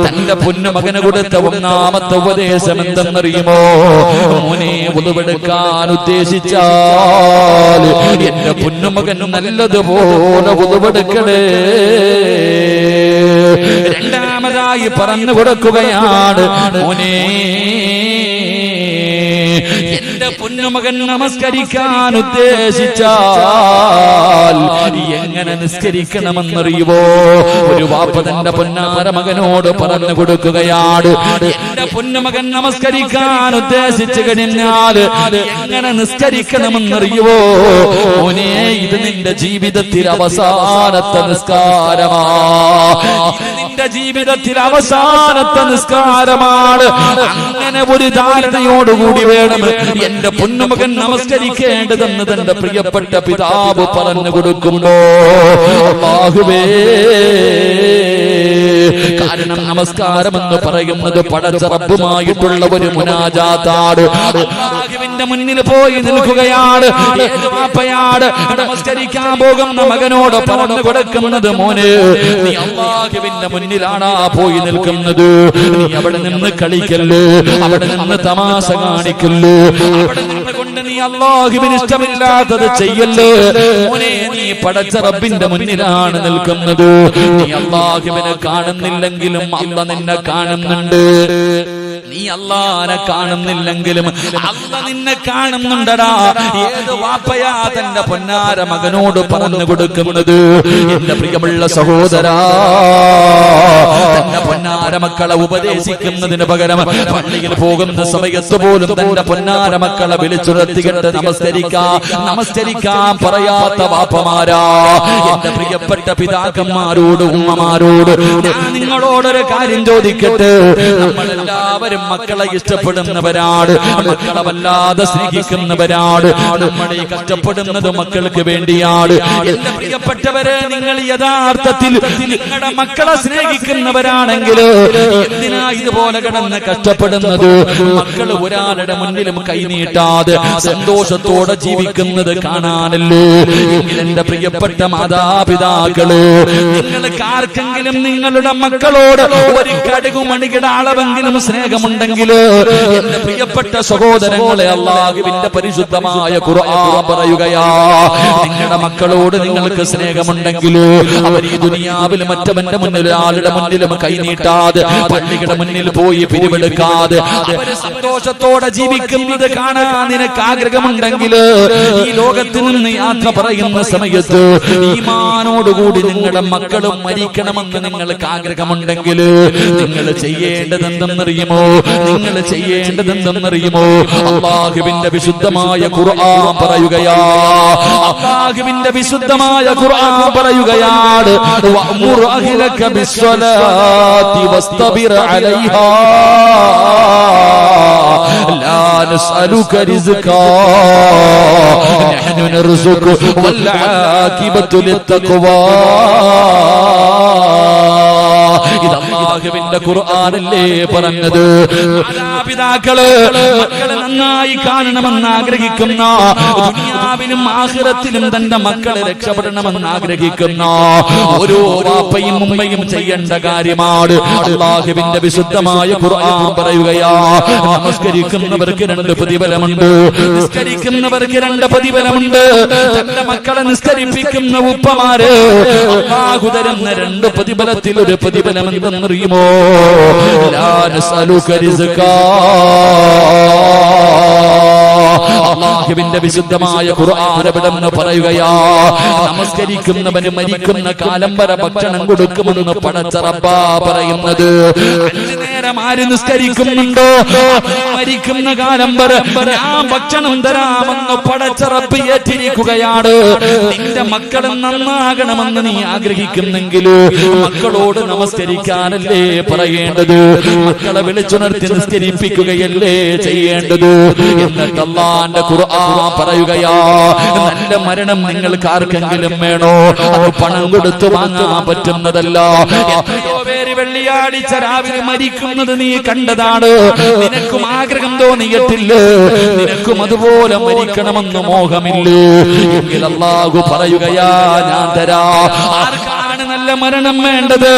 തന്റെ പൊന്നുമകന് കൊടുത്ത ഒന്നാമത്തെ ഉപദേശം എന്തെന്നറിയുമോ? മോനെ വുളുവെടുക്കാൻ ഉദ്ദേശിച്ചാൽ എന്റെ പൊന്നുമകൻ നല്ലതുപോലെ വുളുവെടുക്കണേ. രണ്ടാമതായി പറഞ്ഞു കൊടുക്കുകയാണ്, മോനെ എന്റെ പൊന്നുമകൻ നമസ്കരിക്കാൻ ഉദ്ദേശിച്ചാൽ എങ്ങനെ നിസ്കരിക്കണമെന്നറിയുവോ? ഒരു വാപ്പ തന്റെ പൊന്നാര മകനോട് പറഞ്ഞു കൊടുക്കുകയാണ്, എന്റെ പൊന്നുമകൻ നമസ്കരിക്കാൻ ഉദ്ദേശിച്ചു കഴിഞ്ഞാൽ എങ്ങനെ നിസ്കരിക്കണമെന്നറിയുവോ? മോനെ ഇത് നിന്റെ ജീവിതത്തിൽ അവസാനത്തെ നിസ്കാരമാ. ഇത് നിന്റെ ജീവിതത്തിൽ അവസാനത്തെ നിസ്കാരമാണ്. അങ്ങനെ ഒരു ധാരണയോടുകൂടി വേണം എന്റെ പൊന്നുമകൻ നമസ്കരിക്കേണ്ടതെന്ന് തന്റെ പ്രിയപ്പെട്ട പിതാവ് പറഞ്ഞു കൊടുക്കുമ്പോ അല്ലാഹുവേ, കാരണം നമസ്കാരം എന്ന് പറയുന്നത് പടച്ച റബ്ബുമായിട്ടുള്ള ഒരു മുനാജാത്താണ്. അല്ലാഹുവിന്റെ മുന്നിൽ പോയി നിൽക്കുകയാണ്. ഏത് വാപ്പയാണ് നമസ്കരിക്കാൻ പോകുന്ന മകനോട് പറഞ്ഞു കൊടുക്കുന്നത്, മോനെ നീ അല്ലാഹുവിന്റെ മുന്നിലാണാ പോയി നിൽക്കുന്നത്. നീ അവിടെ നിന്ന് കളിക്കല്ല്, അവിടെ നിന്ന് തമാശ കാണിക്കല്ല്, അവിടെ നിന്നുകൊണ്ട് നീ അല്ലാഹുവിന് ഇഷ്ടമില്ലാത്തത് ചെയ്യല്ലേ. മോനെ നീ പടച്ച റബ്ബിന്റെ മുന്നിലാണ് നിൽക്കുന്നത്. നീ അല്ലാഹുവിനെ കാണുന്നില്ലെങ്കിലും അല്ലാഹു നിന്നെ കാണുന്നുണ്ട്. നീ അല്ലാഹനെ കാണുന്നില്ലെങ്കിലും അല്ലാഹു നിന്നെ കാണുന്നുണ്ടടാ. ഏത് വാപ്പയാ തന്റെ പൊന്നാര മകനോട് പറഞ്ഞു കൊടുക്കുന്നത്? എന്റെ പ്രിയമുള്ള സഹോദരാ, തന്റെ പൊന്നാര മക്കളെ ഉപദേശിക്കുന്നതിന് പകരം പള്ളിയിൽ പോകുന്ന സമയത്ത് പോലും തന്റെ പൊന്നാര മക്കളെ വിളിച്ചുണർത്തിയിട്ട് നമസ്കരിക്കാൻ പറയാത്ത വാപ്പമാരാ. എന്റെ പ്രിയപ്പെട്ട പിതാക്കന്മാരോട് ഉമ്മമാരോട് ഞാൻ നിങ്ങളോടൊരു കാര്യം ചോദിക്കട്ടെ. നമ്മളെല്ലാവരും മക്കളെ ഇഷ്ടപ്പെടുന്നവരാണ്, മക്കളെ വല്ലാതെ സ്നേഹിക്കുന്നവരാണ്. നമ്മളെ കഷ്ടപ്പെടുന്നത് മക്കൾക്ക് വേണ്ടിയാണ്. എന്റെ പ്രിയപ്പെട്ടവരെ, നിങ്ങൾ യഥാർത്ഥത്തിൽ നിങ്ങളുടെ മക്കളെ സ്നേഹിക്കുന്നവരാണെങ്കിൽ എന്തിനാ ഇതുപോലെ കിടന്ന് കഷ്ടപ്പെടുന്നത്? മക്കൾ ഒരാളുടെ മുന്നിലും കൈനീട്ടാതെ സന്തോഷത്തോടെ ജീവിക്കുന്നത് കാണാനല്ലേ? എന്റെ പ്രിയപ്പെട്ട മാതാപിതാക്കള്, നിങ്ങൾക്ക് ആർക്കെങ്കിലും നിങ്ങളുടെ മക്കളോട് ഒരു കടുകു മണിയുടെ അളവെങ്കിലും സ്നേഹമുണ്ടെങ്കിൽ എന്റെ പ്രിയപ്പെട്ട സഹോദരങ്ങളെ, അല്ലാഹുവിന്റെ പരിശുദ്ധമായ ഖുർആൻ പറയുകയാ, നിങ്ങളുടെ മക്കളോട് നിങ്ങൾക്ക് സ്നേഹമുണ്ടെങ്കിൽ അവർ ഈ ദുനിയാവിൽ മറ്റവന്റെ മുന്നിൽ ആളുടെ മുന്നിലും കൈനീട്ടാതെ പള്ളിയുടെ മുന്നിൽ പോയി പിരിവെടുക്കാതെ അവര് സന്തോഷത്തോടെ ജീവിക്കുന്നത് കാണാൻ നിനക്ക് ആഗ്രഹമുണ്ടെങ്കിൽ ഈ ലോകത്തിൽ നിന്ന് യാത്ര പറയുന്ന സമയത്ത് ഈമാനോടുകൂടി നിങ്ങളുടെ മക്കളും മരിക്കണമെന്ന് നിങ്ങൾക്ക് ആഗ്രഹമുണ്ടെങ്കിൽ നിങ്ങൾ ചെയ്യേണ്ടതെന്തെന്നറിയുമോ? അല്ലാഹുവിന്റെ വിശുദ്ധമായ ഖുർആൻ പറയുകയാ, അല്ലാഹുവിന്റെ വിശുദ്ധമായ ഖുർആൻ പറയുകയാണ്, വഅ്മുർ അഹ്ലക ബിസ്സലാത്തി വസ്തബിർ അലൈഹാ ലാ നസ്അലുക റിസ്കാ നഹ്നു നർസുഖു വൽ ആഖിബത്തു ലിത്തഖ്വാ. അല്ലാഹുവിന്റെ ഖുർആനല്ലേ പറഞ്ഞത്. മാതാപിതാക്കള് മക്കളെ നന്നായി കാണണമെന്ന് ആഗ്രഹിക്കുന്ന, ദുനിയാവിലും ആഖിറത്തിലും തന്റെ മക്കളെ രക്ഷപ്പെടണമെന്ന് ആഗ്രഹിക്കുന്ന ഓരോ വാപ്പയും ഉമ്മയും ചെയ്യേണ്ട കാര്യമാണ്. അല്ലാഹുവിന്റെ വിശുദ്ധമായ ഖുർആൻ പറയുകയാ, നമസ്കരിക്കുന്നവർക്ക് 2 പ്രതിഫലമുണ്ട്, നിസ്കരിക്കുന്നവർക്ക് 2 പ്രതിഫലമുണ്ട്. തന്റെ മക്കളെ നിസ്കരിപ്പിക്കുന്ന ഉപ്പമാര് അല്ലാഹു തരുന്ന 2 പ്രതിഫലത്തിൽ ഒരു പ്രതിഫലം എന്തെന്നറിയുമോ? ലാ നസ്അലുക റിസ്കാ. അല്ലാഹുവിന്റെ വിശുദ്ധമായ ഖുർആൻ എവിടെന്ന് പറയുകയാ, നമസ്കരിക്കുന്നവന് മരിക്കുന്ന കാലം വരെ ഭക്ഷണം കൊടുക്കുമെന്ന് പടച്ച റബ്ബാ പറയുന്നത്. 5 നേരം ആര് നിസ്കരിക്കുന്നുണ്ടോ മരിക്കുന്ന കാലം വരെ ഞാൻ ഭക്ഷണം തരാമെന്ന് പടച്ച റബ്ബ് ഏറ്റിരിക്കുകയാണ്. നിന്റെ മക്കളെ നന്നാകണമെന്ന് നീ ആഗ്രഹിക്കുന്നെങ്കിൽ മക്കളോട് നമസ്കരിക്കാനല്ലേ പറയേണ്ടത്, മക്കളെ വിളിച്ചുണർത്തി നിസ്കരിപ്പിക്കുകയല്ലേ ചെയ്യേണ്ടത്. എന്നിട്ട് അല്ലാഹുവിന്റെ ഖുർആൻ പറയുകയാ, നല്ല മരണം നിങ്ങൾക്ക് ആർക്കെങ്കിലും വേണോ? അത് പണം കൊടുത്തു വാങ്ങാൻ പറ്റുന്നതല്ല. എത്രയോ പേര് വെള്ളിയാഴ്ച രാവിലെ മരിക്കുന്നത് നീ കണ്ടതാണ്. നിനക്കും ആഗ്രഹം തോന്നിയിട്ടില്ലേ? നിനക്കും അതുപോലെ മരിക്കണമെന്ന് മോഹമില്ലേ? എങ്കിൽ അല്ലാഹു പറയുകയാ, ഞാൻ തരാ. ആർക്കാണ് നല്ല മരണം വേണ്ടത്?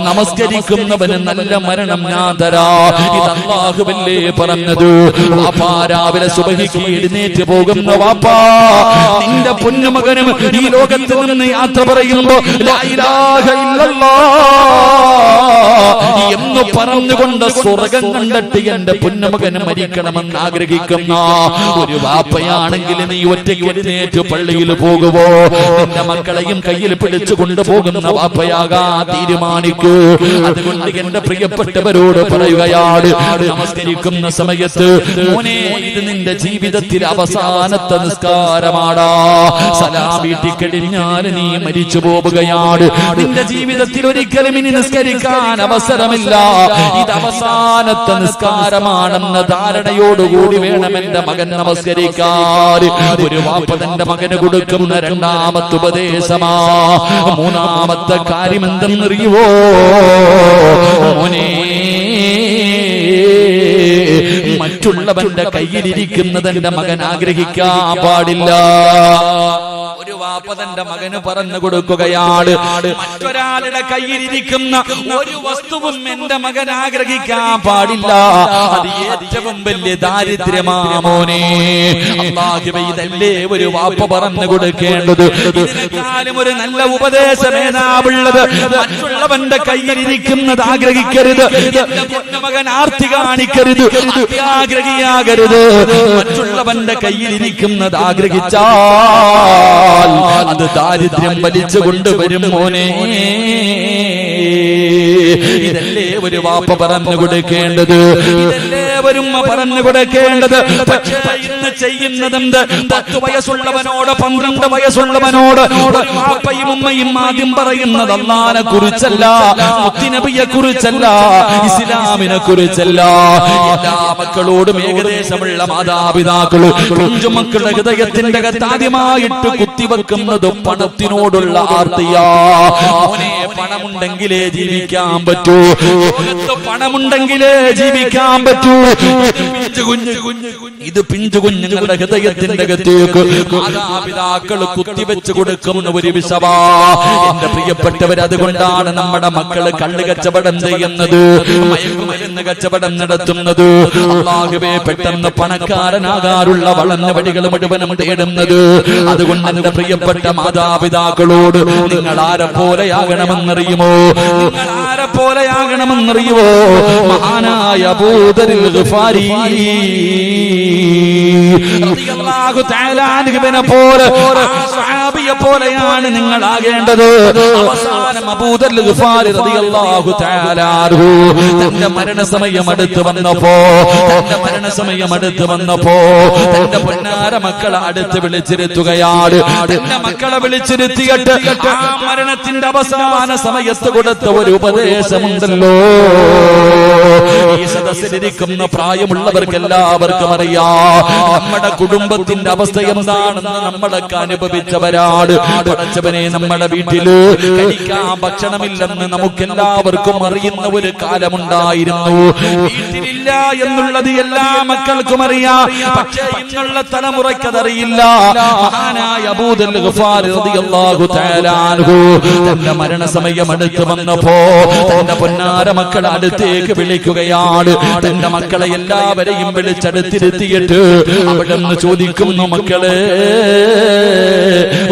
നമസ്കരിക്കുന്നവന് നല്ല മരണം ഞാൻ തരാ. ഇത് അല്ലാഹുവല്ലേ പറഞ്ഞത്. വാപ്പാ രാവിലെ സുബഹിക്ക് എഴുന്നേറ്റ് പോകുന്ന വാപ്പാ, നിന്റെ പൊന്നുമകനും ഈ ലോകത്ത് നിന്ന് യാത്ര പറയുമ്പോ ലാ ഇലാഹ ഇല്ലല്ലാഹ് എന്ന് പറഞ്ഞുകൊണ്ട് സ്വർഗം കണ്ടിട്ട് എന്റെ പൊന്നുമകന് മരിക്കണമെന്ന് ആഗ്രഹിക്കുന്ന ഒരു വാപ്പയാണെങ്കിൽ നീ ഒറ്റയ്ക്ക് എഴുന്നേറ്റ് പള്ളിയിൽ പോകുവോ? നിന്റെ മക്കളെയും കയ്യിൽ പിടിച്ചു കൊണ്ടുപോകുന്ന വാപ്പയാകാ തീരുമാനിക്കൂ. അതുകൊണ്ട് എന്റെ പ്രിയപ്പെട്ടവരോട് പറയുകയാണ്, നമസ്കരിക്കുന്ന സമയത്ത് മോനെ, ഇത് നിന്റെ ജീവിതത്തിൽ അവസാനത്തെ നിസ്കാരമാടാ. സലാം വീട്ടിക്കഴിഞ്ഞാൽ നീ മരിച്ചു പോവുകയാണ്. നിന്റെ ജീവിതത്തിൽ ഒരിക്കലും ഇനി നിസ്കരിക്കാൻ അവസരമില്ല. ഇത് അവസാനത്തെ നിസ്കാരമാണെന്ന ധാരണയോടുകൂടി വേണം എന്റെ മകൻ നമസ്കരിക്കാൻ. ഒരു വാപ്പ തന്റെ മകന് കൊടുക്കുന്ന 2ാമത്തെ ഉപദേശമാ. 3ാമത്തെ കാര്യം എന്തെന്നറിയുവോ? മോനെ, മറ്റുള്ളവന്റെ കയ്യിലിരിക്കുന്നത് എന്റെ മകൻ ആഗ്രഹിക്കാൻ പാടില്ല. ഒരു വാപ്പ തന്റെ മകന് പറഞ്ഞു കൊടുക്കുകയാണ്, മറ്റൊരാളുടെ കയ്യിലിരിക്കുന്ന ഒരു വസ്തുവും എന്റെ മകൻ ആഗ്രഹിക്കാൻ പാടില്ല. അത് ഏറ്റവും വലിയ ദാരിദ്ര്യമാ മോനെ. അല്ലാഹുവേ, ഇതല്ലേ ഒരു വാപ്പ പറഞ്ഞു കൊടുക്കേണ്ടത്. ഇതിനേക്കാളും ഒരു നല്ല ഉപദേശമേനാവുള്ളത്. മറ്റുള്ളവന്റെ കയ്യിലിരിക്കുന്നത് ആഗ്രഹിക്കരുത്. എന്റെ മകൻ ആർത്തി കാണിക്കരുത്, അത്യാഗ്രഹിയാകരുത്. മറ്റുള്ളവന്റെ കയ്യിലിരിക്കുന്നത് ആഗ്രഹിച്ചാൽ അത് ദാരിദ്ര്യം വലിച്ചു കൊണ്ടുവരും മോനെ. ഇതല്ലേ ഒരു വാപ്പ പറഞ്ഞു കൊടുക്കേണ്ടത്, ഇതല്ലേ ഒരു ഉമ്മ പറഞ്ഞു കൊടുക്കേണ്ടത്. പക്ഷേ ഇന്ന് ചെയ്യുന്നതെന്ത്? 10 വയസ്സുള്ളവനോട് 12 വയസ്സുള്ളവനോട് ഒരു വാപ്പയും ഉമ്മയും ആദ്യം പറയുന്നത് അല്ലാഹുവിനെ കുറിച്ചല്ല, മുത്തുനബിയെ കുറിച്ചല്ല, ഇസ്ലാമിനെ കുറിച്ചല്ല. എല്ലാ മക്കളോടും ഏകദേശമുള്ള മാതാപിതാക്കളും കുഞ്ഞുമക്കളുടെ ഹൃദയത്തിന്റെ അകത്ത് ആദ്യമായിട്ട് കുത്തിവെക്കുന്നത് പണത്തിനോടുള്ള ആർത്തിയാ. മോനെ, പണമുണ്ടെങ്കിലേ ജീവിക്കാൻ പറ്റൂ. ലോകത്ത് പണമുണ്ടെങ്കിലേ ജീവിക്കാൻ പറ്റൂ. ഇത് പിഞ്ചു കുഞ്ഞുങ്ങളുടെ ഹൃദയത്തിന്റെ അകത്തേക്ക് മാതാപിതാക്കൾ കുത്തിവെച്ച് കൊടുക്കുന്ന ഒരു വിഷവാ. എന്റെ പ്രിയപ്പെട്ടവർ, അതുകൊണ്ടാണ് നമ്മുടെ മക്കള് കള്ള് കച്ചവടം ചെയ്യുന്നത്, മയക്കുമരുന്ന് കച്ചവടം നടത്തുന്നത്. അല്ലാഹുവേ, പെട്ടെന്ന് പണക്കാരനാകാനുള്ള വളർന്ന വഴികൾ മുഴുവനും തേടുന്നത്. അതുകൊണ്ട് എന്റെ പ്രിയപ്പെട്ട മാതാപിതാക്കളോട് നിങ്ങൾ ആരെ പോലെയാകണമെന്നറിയുമോ? നിങ്ങൾ ആരെ പോലെയാകണമെന്നറിയുമോ? മഹാനായ അബൂദറിൽ ഗിഫാരി റളിയല്ലാഹു തആല അൻഹുവിനെ പോലെ, സ്വഹാബിയെ പോലെയാണ് നിങ്ങൾ ആകേണ്ടത്. അവസാന അവസാനം അബൂ ദർ ഗിഫാരി റളിയല്ലാഹു തആല അൻഹു തന്റെ മരണസമയം അടുത്ത് വന്നപ്പോ തന്റെ പൊന്നാര മക്കളെ അടുത്ത് വിളിച്ചിരുത്തുകയാണ്. തന്റെ മക്കളെ വിളിച്ചിരുത്തിയിട്ട് ആ മരണത്തിന്റെ അവസാന സമയത്ത് കൊടുത്ത ഒരു ഉപദേശമുണ്ടല്ലോ, ഈ സദസ്സിലിരിക്കുന്ന പ്രായമുള്ളവർക്ക് എല്ലാവർക്കും അറിയാം നമ്മുടെ കുടുംബത്തിന്റെ അവസ്ഥ എന്താണെന്ന് നമ്മളൊക്കെ അനുഭവിച്ചവരാണ്. പടച്ചവനെ, നമ്മുടെ വീട്ടില് കഴിക്കാൻ ഭക്ഷണമില്ലെന്ന് നമുക്കെല്ലാവർക്കും അറിയുന്ന ഒരു കാലമുണ്ടായിരുന്നു. വീട്ടിലില്ല എന്നുള്ളത് എല്ലാ മക്കൾക്കും അറിയാം, പക്ഷേ ഇന്നുള്ള തലമുറയ്ക്കതറിയില്ല. മഹാനായ അബൂ ദർ ഗിഫാരി റളിയല്ലാഹു തആല അൻഹു തന്റെ മരണസമയം അടുത്ത് വന്നപ്പോ തന്റെ പൊന്നാര മക്കളെ അടുത്തേക്ക് വിളിക്കുകയാണ്. തന്റെ മക്കളെ എല്ലാവരെയും വിളിച്ചടുത്തിരുത്തിയിട്ട് അവിടെ നിന്ന് ചോദിക്കുന്നു, മക്കളെ,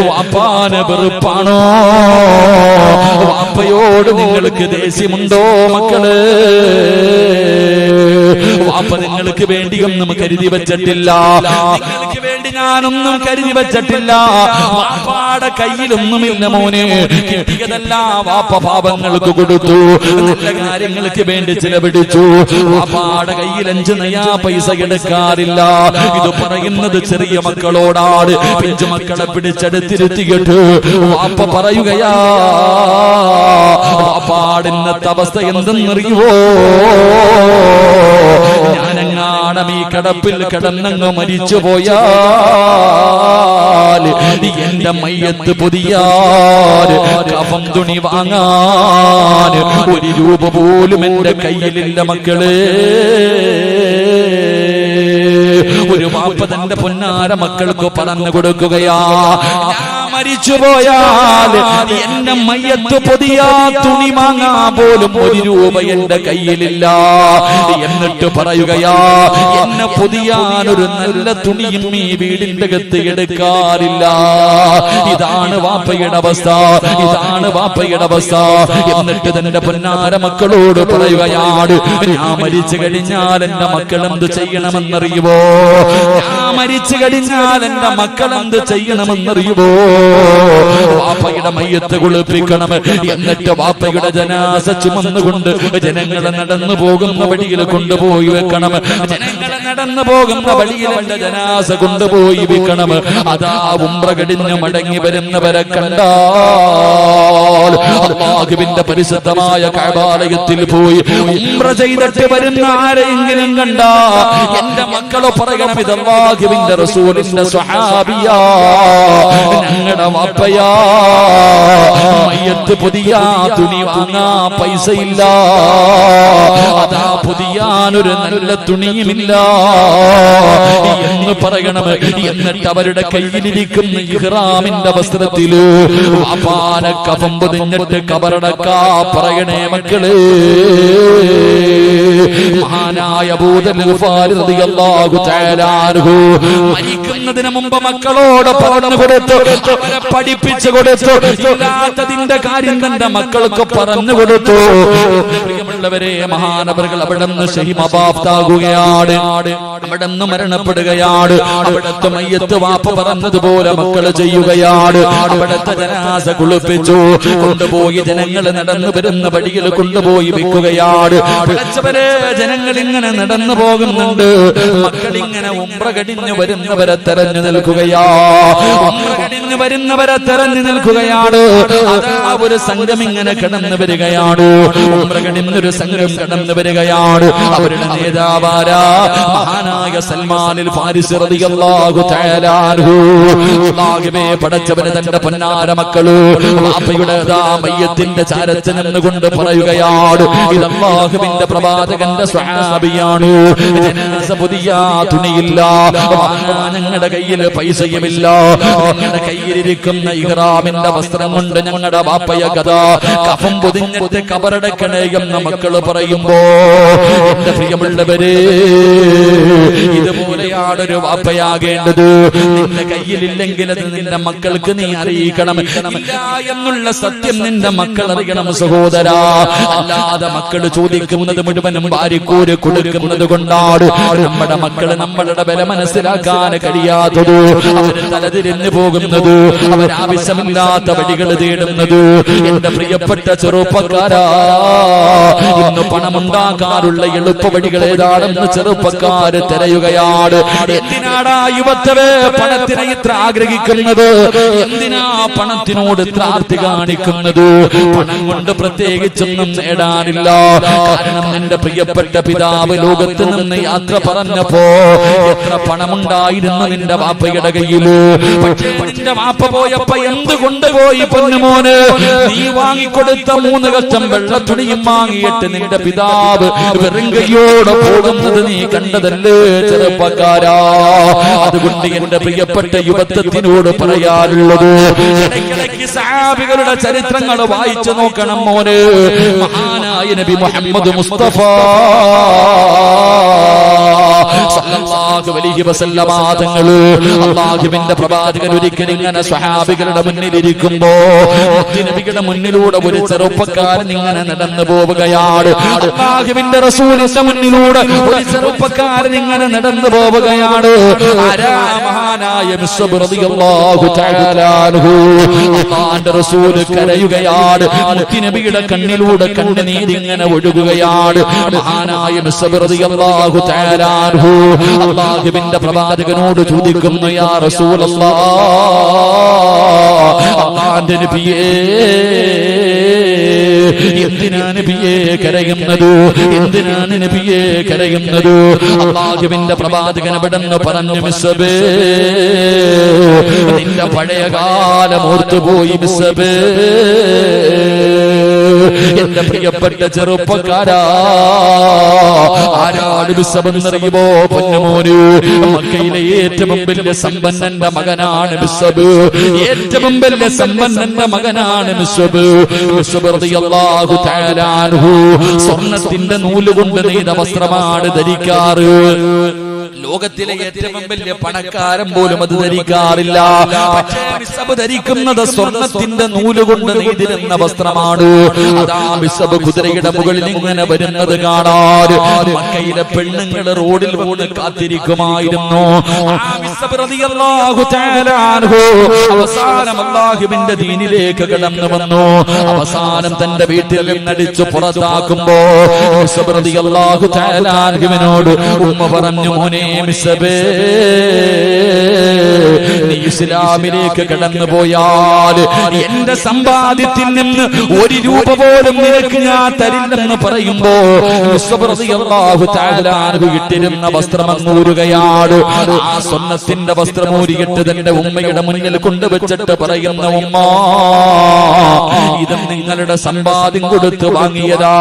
വാപ്പാനെ വെറുപ്പാണോ? വാപ്പയോട് നിങ്ങൾക്ക് ദേഷ്യമുണ്ടോ? മക്കളെ, വാപ്പ നിങ്ങൾക്ക് വേണ്ടിയൊന്നും കരുതി വെച്ചിട്ടില്ല, നിങ്ങൾക്ക് വേണ്ടി ഞാനൊന്നും കരുതി വെച്ചിട്ടില്ല. വാപ്പാടെ കയ്യിലൊന്നുമില്ല മോനെ, കിട്ടിയതെല്ലാം വാപ്പ പാപങ്ങൾക്ക് കൊടുത്തു, നല്ല കാര്യങ്ങൾക്ക് വേണ്ടി ചിലവഴിച്ചു. വാപ്പാടെ കയ്യിൽ 5 നയാ പൈസ എടുക്കാറില്ല. ഇത് പറയുന്നത് ചെറിയ മക്കളോടാണ്. പിഞ്ചു മക്കളെ പിടിച്ചെടുത്തിരുത്തിയിട്ട് വാപ്പ പറയുകയാ, വാപ്പാടെ ഇന്നത്തെ അവസ്ഥ എന്തെന്നറിയുവോ? ഞാനെങ്ങാണം ഈ കിടപ്പിൽ കിടന്നങ്ങ് മരിച്ചു പോയാൽ എന്റെ മയ്യത്ത് പൊതിയാൻ കഫം തുണി വാങ്ങാൻ 1 രൂപ പോലും എന്റെ കയ്യിലില്ല മക്കളെ. ഒരു വാപ്പ തന്റെ പൊന്നാര മക്കൾക്ക് പറഞ്ഞു കൊടുക്കുകയാ, മരിച്ചുപോയാൽ എന്റെ മയ്യത്ത് പൊതിയാ തുണി വാങ്ങാൻ പോലും 1 രൂപ എന്റെ കയ്യിലില്ല. എന്നിട്ട് പറയുകയാ, എന്നെ പൊതിയാൻ ഒരു നല്ല തുണിയും ഈ വീടിന്റെ അകത്ത് എടുക്കാറില്ല. ഇതാണ് വാപ്പയുടെ അവസ്ഥ, ഇതാണ് വാപ്പയുടെ അവസ്ഥ. എന്നിട്ട് തന്റെ പൊന്നാര മക്കളോട് പറയുകയാണ്, ഞാൻ മരിച്ചു കഴിഞ്ഞാൽ എന്റെ മക്കൾ എന്ത് ചെയ്യണമെന്നറിയുവോ? ഞാൻ മരിച്ചു കഴിഞ്ഞാൽ എന്റെ മക്കൾ എന്ത് ചെയ്യണമെന്നറിയുവോ? വാപ്പയുടെ മയ്യത്ത് കുളിപ്പിക്കണം, എന്നിട്ട് വാപ്പയുടെ ജനാസ ചുമന്നുകൊണ്ട് ജനങ്ങളെ നടന്നു പോകുന്ന വഴിയിൽ കൊണ്ടുപോയി വെക്കണം. ജനങ്ങളെ നടന്നു പോകുന്ന വഴിയിൽ എന്റെ ജനാസ കൊണ്ടുപോയി വെക്കണം. അതാ ഉംറ കഴിഞ്ഞ് മടങ്ങി വരുന്നവരെ കണ്ടാൽ അല്ലാഹുവിന്റെ പരിശുദ്ധമായ കഅബാലയത്തിൽ പോയി ഉംറ ചെയ്തിട്ട് വരുന്ന ആരെങ്കിലും കണ്ടാ എന്റെ മക്കളോ പറയണം, ഇത് അല്ലാഹുവിന്റെ റസൂലിന്റെ സ്വഹാബിയാ, ഞങ്ങളുടെ വാപ്പയാ. മയ്യത്ത് പൊതിയാ തുണി വാങ്ങാ പൈസയില്ല, അതാ പൊതിയാനൊരു നല്ല തുണിയുമില്ല എന്ന് പറയണം. എന്നിട്ട് അവരുടെ കയ്യിലിരിക്കുന്ന ഇഹ്റാമിന്റെ വസ്ത്രത്തില് വാപ്പാനെ കഫം പൊതിഞ്ഞിട്ട് കബറടക്കാ പറയണേ മക്കളെ. മഹാനായ അബൂ ദർ ഗിഫാരി റളിയല്ലാഹു തആല അൻഹു മരിക്കുന്നതിന് മുമ്പ് മക്കളോട് പറഞ്ഞു കൊടുത്തു, അവരെ പഠിപ്പിച്ചു കൊടുത്തു, ഇല്ലാത്തതിന്റെ കാര്യം തന്റെ മക്കൾക്ക് പറഞ്ഞു കൊടുത്തു. പ്രിയമുള്ളവരെ, മഹാനവറുകൾ അവിടെ നിന്ന് ഷഹീദാകുകയാണ്, അവിടെ നിന്ന് മരണപ്പെടുകയാണ്. അവിടുത്തെ മയ്യത്ത് വാപ്പ പറഞ്ഞതുപോലെ മക്കള് ചെയ്യുകയാണ്. അവിടുത്തെ ജനാസ കുളിപ്പിച്ചു കൊണ്ടുപോയി ജനങ്ങൾ നടന്നു വരുന്ന വഴിയിൽ കൊണ്ടുപോയി വെക്കുകയാണ്. ജനങ്ങൾ ഇങ്ങനെ നടന്നു പോകുന്നുണ്ട്, മക്കളിങ്ങനെ ഉംറ കഴിഞ്ഞു വരുന്നവരെ തെരഞ്ഞു നിൽക്കുകയാ, ഉംറ കഴിഞ്ഞു വരുന്നവരെ തെരഞ്ഞു നിൽക്കുകയാണ്. അതാ ഒരു സംഘം ഇങ്ങനെ കടന്നു വരികയാണ്, ഉംറ കഴിഞ്ഞൊരു സംഘം കടന്നു വരികയാണ്. അവരുടെ നേതാവാരാ? മഹാനായ സൽമാനുൽ ഫാരിസി റളിയല്ലാഹു തആല അൻഹു. അല്ലാഹുവേ, പടച്ചവനെ, തന്റെ പൊന്നാര മക്കള് വാപ്പയുടെ മയ്യത്തിന്റെ ചാരത്ത് നിന്നുകൊണ്ട് പറയുകയാണ്, ഇത് അല്ലാഹുവിന്റെ പ്രവാചകന്റെ സ്വഹാബിയാണ്. ജനാസ പൊതിയാ തുണിയില്ല, ഞങ്ങളുടെ കയ്യിൽ പൈസയുമില്ല, ഞങ്ങളുടെ കയ്യിലിരിക്കുന്ന ഇഹ്റാമിന്റെ വസ്ത്രം കൊണ്ട് ഞങ്ങളുടെ വാപ്പയ കഥ കഫം പൊതിഞ്ഞിട്ട് കബറടക്കണേ എന്ന് മക്കള് പറയുമ്പോ, എന്റെ പ്രിയമുള്ളവരെ, ഇതുപോലെയാണ് ഒരു വാപ്പയാകേണ്ടത്. നിന്റെ കയ്യിലില്ലെങ്കിൽ അത് നിന്റെ മക്കൾക്ക് നീ അറിയിക്കണം. ഇല്ല എന്നുള്ള സത്യം നിന്റെ മക്കൾ അറിയണം സഹോദരാ. അല്ലാതെ മക്കൾ ചോദിക്കുന്നത് മുഴുവനും ഭാര്യക്കൂര് കൊടുക്കുന്നത് കൊണ്ടാണ് നമ്മുടെ മക്കള് നമ്മളുടെ വില മനസ്സിലാക്കാൻ കഴിയാത്തത്. അവര് തലതിരിഞ്ഞു പോകുന്നത്, അവരാവശ്യമില്ലാത്ത വഴികൾ തേടുന്നത്. എന്റെ പ്രിയപ്പെട്ട ചെറുപ്പക്കാരാ, ഇന്ന് പണമുണ്ടാക്കാനുള്ള എളുപ്പ വഴികൾ ഏതാണെന്ന് ചെറുപ്പക്കാര് തിരയുകയാണ്. എന്തിനാടാ യുവത്വേ പണത്തിനെ ഇത്ര ആഗ്രഹിക്കുന്നത്? എന്തിനാ പണത്തിനോട് ത്രാർത്തി കാണിക്കുന്നത്? പണം കൊണ്ട് പ്രത്യേകിച്ചൊന്നും നേടാനില്ല. കാരണം എന്റെ പ്രിയപ്പെട്ട പിതാവ് ലോകത്ത് നിന്ന് യാത്ര പറഞ്ഞപ്പോ എത്ര പണമുണ്ടായിരുന്നു നിന്റെ വാപ്പയുടെ കയ്യില്. പക്ഷേ നിന്റെ വാപ്പ പോയപ്പോ എന്ത് കൊണ്ടുപോയി പൊന്നുമോന്? നീ വാങ്ങിക്കൊടുത്ത 3 കച്ചം വെള്ളത്തുണിയും വാങ്ങിയിട്ട് നിന്റെ പിതാവ് വെറും കയ്യോടെ പോകുന്നത് നീ കണ്ടതല്ലേ ചെറുപ്പക്കാരാ? അതുകൊണ്ട് എന്റെ പ്രിയപ്പെട്ട യുവത്വത്തിനോട് പറയാറുള്ളത്, ഇടയ്ക്കിടയ്ക്ക് സഹാബികളുടെ ചരിത്രങ്ങൾ വായിച്ചു നോക്കണം മോന്. മഹാനായ നബി മുഹമ്മദ് മുസ്തഫ സല്ലല്ലാഹു അലൈഹി വസല്ലമ തങ്ങൾ, അല്ലാഹുവിന്റെ പ്രവാചകൻ ഒരിക്കൽ ഇങ്ങനെ സ്വഹാബികളുടെ മുന്നിൽ ഇരിക്കുമ്പോ നബിയുടെ മുന്നിലൂടെ ഒരു ചെറുപ്പക്കാരൻ ഇങ്ങനെ നടന്നു പോവുകയാണ്. അല്ലാഹുവിന്റെ റസൂലിന്റെ മുന്നിലൂടെ ഒരു ചെറുപ്പക്കാരൻ ഇങ്ങനെ നടന്നു പോവുകയാണ്. ആരാ? മഹാനായ മിസ്ബ് റളിയല്ലാഹു തആല അൻഹു. അല്ലാഹുവിന്റെ റസൂൽ കരയുകയാണ്. നബിയുടെ കണ്ണിലൂടെ കണ്ണുനീർ ഇങ്ങനെ ഒഴുകുകയാണ്. മഹാനായ മിസ്ബ് റളിയല്ലാഹു തആല അൻഹു അല്ലാഹുവിന്റെ പ്രവാചകനോട് ചോദിക്കുന്നു, യാ റസൂലല്ലാഹ്, അല്ലാഹുവിന്റെ നബിയേ, എന്തിനാണ് നബിയെ കരയുന്നത്? എന്തിനാണ് നബിയെ കരയുന്നത്? അല്ലാഹുവിന്റെ പ്രവാചകൻ അവിടെന്ന് പറഞ്ഞു, മിസ്ബേ, നിന്റെ പഴയ കാലം ഓർത്തുപോയി മിസ്ബേ. എന്റെ പ്രിയപ്പെട്ട ചെറുപ്പക്കാരാ, ആരാണ് മിസ്ബെന്നറിയുമോ പൊന്നുമോന്? മക്കയിലെ ഏറ്റവും വലിയ സമ്പന്നന്റെ മകനാണ് മിസ്ബ്. ഏറ്റവും വലിയ സമ്പന്നന്റെ മകനാണ് മിസ്ബ്. മിസ്ബ് റളിയല്ലാഹു തആല അൻഹു സ്വർണ്ണത്തിന്റെ നൂലുകൊണ്ട് നെയ്ത വസ്ത്രമാണ് ധരിക്കാറ്. ലോകത്തിലെ ഏറ്റവും വലിയ പണക്കാരൻ പോലും അത് ധരിക്കാറില്ല. പക്ഷേ മിസ്ബ് ധരിക്കുന്നത് സ്വർണത്തിന്റെ നൂലുകൊണ്ട് നെയ്തിരുന്ന വസ്ത്രമാണ്. അതാ മിസ്ബ് കുതിരയുടെ മുകളിൽ ഇങ്ങനെ വരുന്നത് കാണാൻ മക്കയിലെ പെണ്ണുങ്ങൾ റോഡിൽ വീണ് കാത്തിരിക്കുമായിരുന്നു. അവസാനം അല്ലാഹുവിന്റെ ദീനിലേക്ക് കടന്നു വന്നു. അവസാനം തന്റെ വീട്ടിൽ നിന്നടിച്ചു പുറത്താക്കുമ്പോ മിസ്ബ് റളിയല്ലാഹു തആല അൻഹുവിനോട് ഉമ്മ പറഞ്ഞു, മോനെ മിസ്ബേ, നീ ഇസ്ലാമിലേക്ക് കടന്നു പോയാൽ എന്റെ സമ്പാദ്യത്തിൽ നിന്ന് 1 രൂപ പോലും നിനക്ക് ഞാൻ തരില്ലെന്ന് പറയുമ്പോ മിസ്ബ് റളിയല്ലാഹു തആല അൻഹു ഇട്ടിരുന്ന വസ്ത്രം അങ്ങൂരുകയാണ്. ആ സ്വർണ്ണത്തിന്റെ വസ്ത്രം ഊരിയിട്ട് തന്റെ ഉമ്മയുടെ മുന്നിൽ കൊണ്ടുവച്ചിട്ട് പറയുന്ന, ഉമ്മ, ഇത് നിങ്ങളുടെ സമ്പാദ്യം കൊടുത്ത് വാങ്ങിയതാ,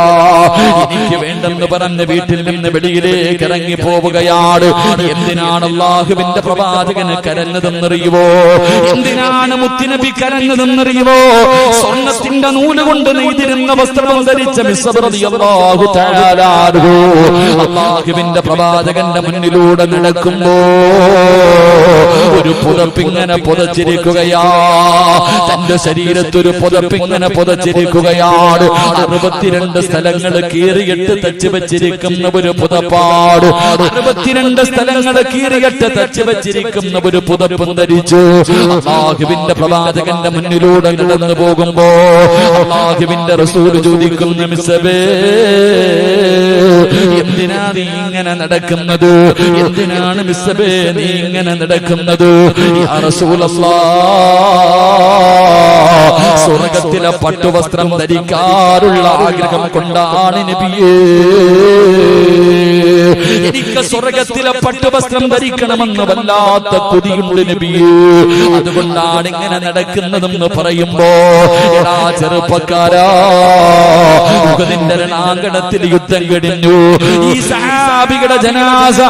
എനിക്ക് വേണ്ടെന്ന് പറഞ്ഞ് വീട്ടിൽ നിന്ന് വെളിയിലേക്ക് ഇറങ്ങി പോവുകയാണ്. എന്തിനാണ് അല്ലാഹുവിന്റെ പ്രവാചകന് കരഞ്ഞതെന്നറിയുവോ? എന്തിനാണ് മുത്തുനബി കരഞ്ഞതെന്നറിയുവോ? സ്വർണ്ണത്തിന്റെ നൂല് കൊണ്ട് നെയ്തിരുന്ന വസ്ത്രം ധരിച്ച മിസ്ബ് റളിയല്ലാഹു തആല അൻഹു അല്ലാഹുവിന്റെ പ്രവാചകന്റെ മുന്നിലൂടെ നടക്കുമ്പോ ഒരു പുതപ്പിങ്ങനെ പുതച്ചിരിക്കുകയാ. തന്റെ ശരീരത്തൊരു പുതപ്പിങ്ങനെ പുതച്ചിരിക്കുകയാണ്. 62 സ്ഥലങ്ങൾ കീറിയിട്ട് തച്ച് വെച്ചിരിക്കുന്ന ഒരു പുതപ്പാട്. 62 സ്ഥലങ്ങൾ കീറിയിട്ട് തച്ച് വെച്ചിരിക്കുന്ന ഒരു പുതപ്പും ധരിച്ചു അല്ലാഹുവിന്റെ പ്രവാചകന്റെ മുന്നിലൂടെ നടന്നു പോകുമ്പോ അല്ലാഹുവിന്റെ റസൂൽ ചോദിക്കുന്നു, മിസ്ബേ, എന്തിനാ നീ ഇങ്ങനെ നടക്കുന്നത്? എന്തിനാണ് മിസ്ബേ നീ ഇങ്ങനെ നടക്കുന്നത്? യാ റസൂലല്ലാഹ്, സ്വർഗ്ഗത്തിലെ പട്ടുവസ്ത്രം ധരിക്കാറുള്ള ആഗ്രഹം കൊണ്ടാണ് നബിയേ. എനിക്ക് സ്വർഗ്ഗത്തിലെ പട്ടുവസ്ത്രം ധരിക്കണമെന്ന് വല്ലാത്ത കൊതിയുണ്ട് നബിയേ. അതുകൊണ്ടാണ് ഇങ്ങനെ നടക്കുന്നതെന്ന് പറയുമ്പോ, എടാ ചെറുപ്പക്കാരാ, ഉഹദിന്റെ രണാങ്കണത്തിൽ യുദ്ധം കഴിഞ്ഞു. ഈ സഹാബികളുടെ ജനാസ,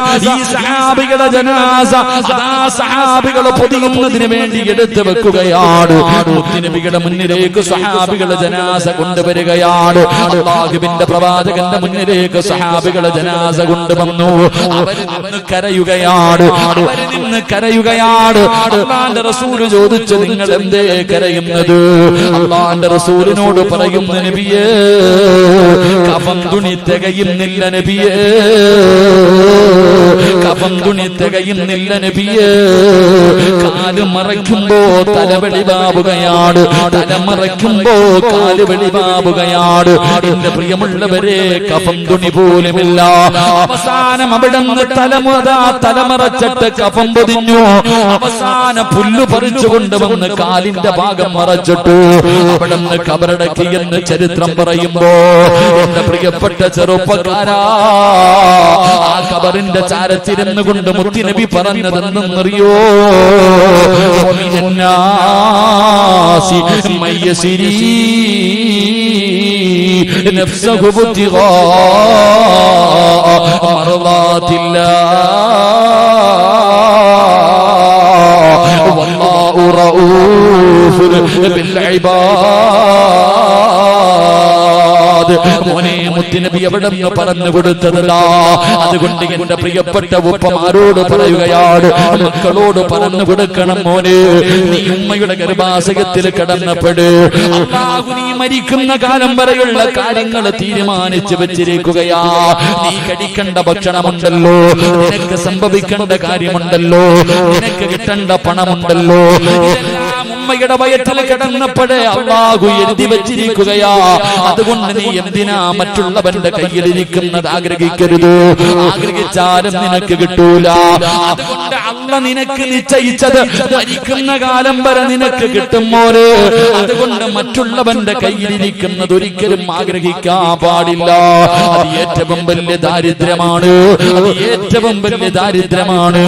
സഹാബികൾ പൊതിയുന്നതിന് വേണ്ടി എടുത്തു വെക്കുകയാണ്. മുത്തുനബിയുടെ മുന്നിലേക്ക് സഹാബികളുടെ ജനാസ കൊണ്ടുവരികയാണ്. അല്ലാഹുവിന്റെ പ്രവാചകന്റെ മുന്നിലേക്ക് സഹാബികളുടെ ജനാസ കൊണ്ടുവന്നു. പറഞ്ഞു. അവര് നിന്ന് കരയുകയാണ്, അവര് നിന്ന് കരയുകയാണ്. അല്ലാഹുവിന്റെ റസൂൽ ചോദിച്ചു, നിങ്ങൾ എന്തേ കരയുന്നത്? അല്ലാഹുവിന്റെ റസൂലിനോട് പറയുന്നു, നബിയേ, കഫൻ തുണി തികയുന്നില്ല നബിയേ, കഫൻ തുണി തികയുന്നില്ല നബിയേ. കാല് മറയ്ക്കുമ്പോ തല വെളിവാവുകയാണ്, തല മറയ്ക്കുമ്പോ കാല് വെളിവാവുകയാണ്. എന്റെ പ്രിയമുള്ളവരെ, കഫൻ തുണി പോലുമില്ല. അവസാനം അവിടെ നിന്ന് തലമറച്ചിട്ട് കഫൻ പൊതിഞ്ഞു. അവസാന പുല്ലു പറിച്ചു കൊണ്ടുവന്ന് കാലിന്റെ ഭാഗം മറച്ചിട്ടു. അവിടെ നിന്ന് കബറടക്കി എന്ന് ചരിത്രം പറയുമ്പോ എന്റെ പ്രിയപ്പെട്ട ചെറുപ്പക്കാരാ, ആ കബറിന്റെ ചാരത്തിരുന്നു കൊണ്ട് മുത്തുനബി പറഞ്ഞതെന്നറിയോ? നഫ്സഹു ബുത്തിഗാ മർളാത്തില്ലാഹ് വല്ലാഹു റഊഫുൻ ബിൽ ഇബാദ്. മോനെ, മുത്തുനബി എവിടെ നിന്ന് പറഞ്ഞു കൊടുത്തതാ. അതുകൊണ്ട് എന്റെ പ്രിയപ്പെട്ട ഉപ്പമാരോട് പറയുകയാണ്, മക്കളോട് പറഞ്ഞു കൊടുക്കണം, മോനെ, നീ ഉമ്മയുടെ ഗർഭാശയത്തിൽ കിടന്നപ്പെട്. അല്ലാഹു നീ മരിക്കുന്ന കാലം വരെയുള്ള കാര്യങ്ങൾ തീരുമാനിച്ചു വെച്ചിരിക്കുകയാ. നീ കഴിക്കേണ്ട ഭക്ഷണമുണ്ടല്ലോ, നിനക്ക് സംഭവിക്കേണ്ട കാര്യമുണ്ടല്ലോ, നിനക്ക് കിട്ടേണ്ട പണമുണ്ടല്ലോ, ഇതെല്ലാം ഉമ്മയുടെ വയറ്റിൽ കിടന്നപ്പോഴേ അല്ലാഹു എഴുതി വെച്ചിരിക്കുകയാ. അതുകൊണ്ട് നീ എന്തിനാ മറ്റുള്ളവന്റെ കയ്യിലിരിക്കുന്നത് ആഗ്രഹിക്കരുത്. ആഗ്രഹിച്ചാലും നിനക്ക് കിട്ടൂല. അതുകൊണ്ട് അല്ലാഹു നിനക്ക് നിശ്ചയിച്ചത് മരിക്കുന്ന കാലം വരെ നിനക്ക് കിട്ടും മോനെ. അതുകൊണ്ട് മറ്റുള്ളവന്റെ കയ്യിലിരിക്കുന്നത് ഒരിക്കലും ആഗ്രഹിക്കാൻ പാടില്ല. അത് ഏറ്റവും വലിയ ദാരിദ്ര്യമാണ്, അത് ഏറ്റവും വലിയ ദാരിദ്ര്യമാണ്.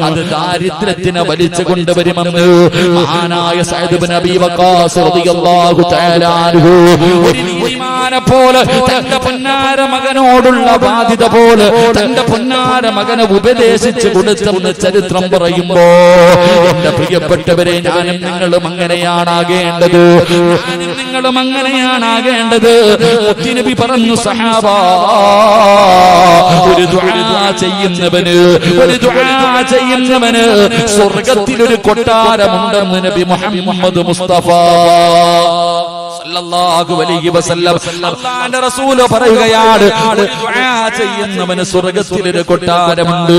അത് ദാരിദ്ര്യത്തിനെ വലിച്ചു കൊണ്ടുവരുമെന്ന് മഹാനായ സഅദ് ഇബ്നു അബീ വഖാസ് റളിയല്ലാഹു തആല അൻഹു ഒരു നീതിമാനെ പോലെ തന്റെ പൊന്നാര മകനോടുള്ള ബാധ്യത പോലെ തന്റെ പൊന്നാര മകനെ ഉപദേശിച്ചു കൊടുത്തെന്ന് ചരിത്രം പറയുമ്പോ എന്റെ പ്രിയപ്പെട്ടവരെ, ഞാനും നിങ്ങളും അങ്ങനെയാണാകേണ്ടത്, ഞാനും നിങ്ങളും അങ്ങനെയാണാകേണ്ടത്. മുത്തുനബി പറഞ്ഞു, സഹാബാ, ഒരു ദുആ ചെയ്യുന്നവന്, ഒരു ദുആ ചെയ്യുന്നവന് സ്വർഗ്ഗത്തിൽ ഒരു കൊട്ടാരമുണ്ടെന്ന് നബി മുഹമ്മദ് മുസ്തഫ സല്ലല്ലാഹു അലൈഹി വസല്ലം അല്ലാഹുവിന്റെ റസൂൽ പറയുകയാണ്, ദുആ ചെയ്യുന്നവന് സ്വർഗ്ഗത്തിൽ ഒരു കൊട്ടാരമുണ്ട്.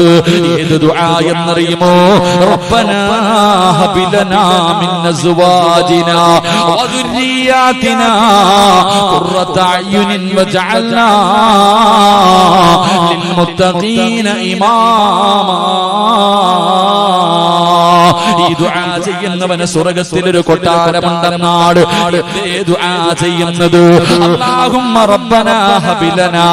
ഏത് ദുആ എന്നറിയുമോ? റബ്ബനാ ഹബ് ലനാ മിൻ അസ്വാജിനാ വദുരിയാതിനാ ഖുർറത അയ്യുനിൻ വജഅൽനാ ലിൽമുത്തഖീന ഇമാമാ. ഈ ദുആ ചെയ്യുന്നവന് സ്വർഗ്ഗത്തിൽ ഒരു കൊട്ടാരമുണ്ടെന്നാണ്. ദുആ ചെയ്യുന്നത്, അല്ലാഹുമ്മ റബ്ബനാ ഹബ് ലനാ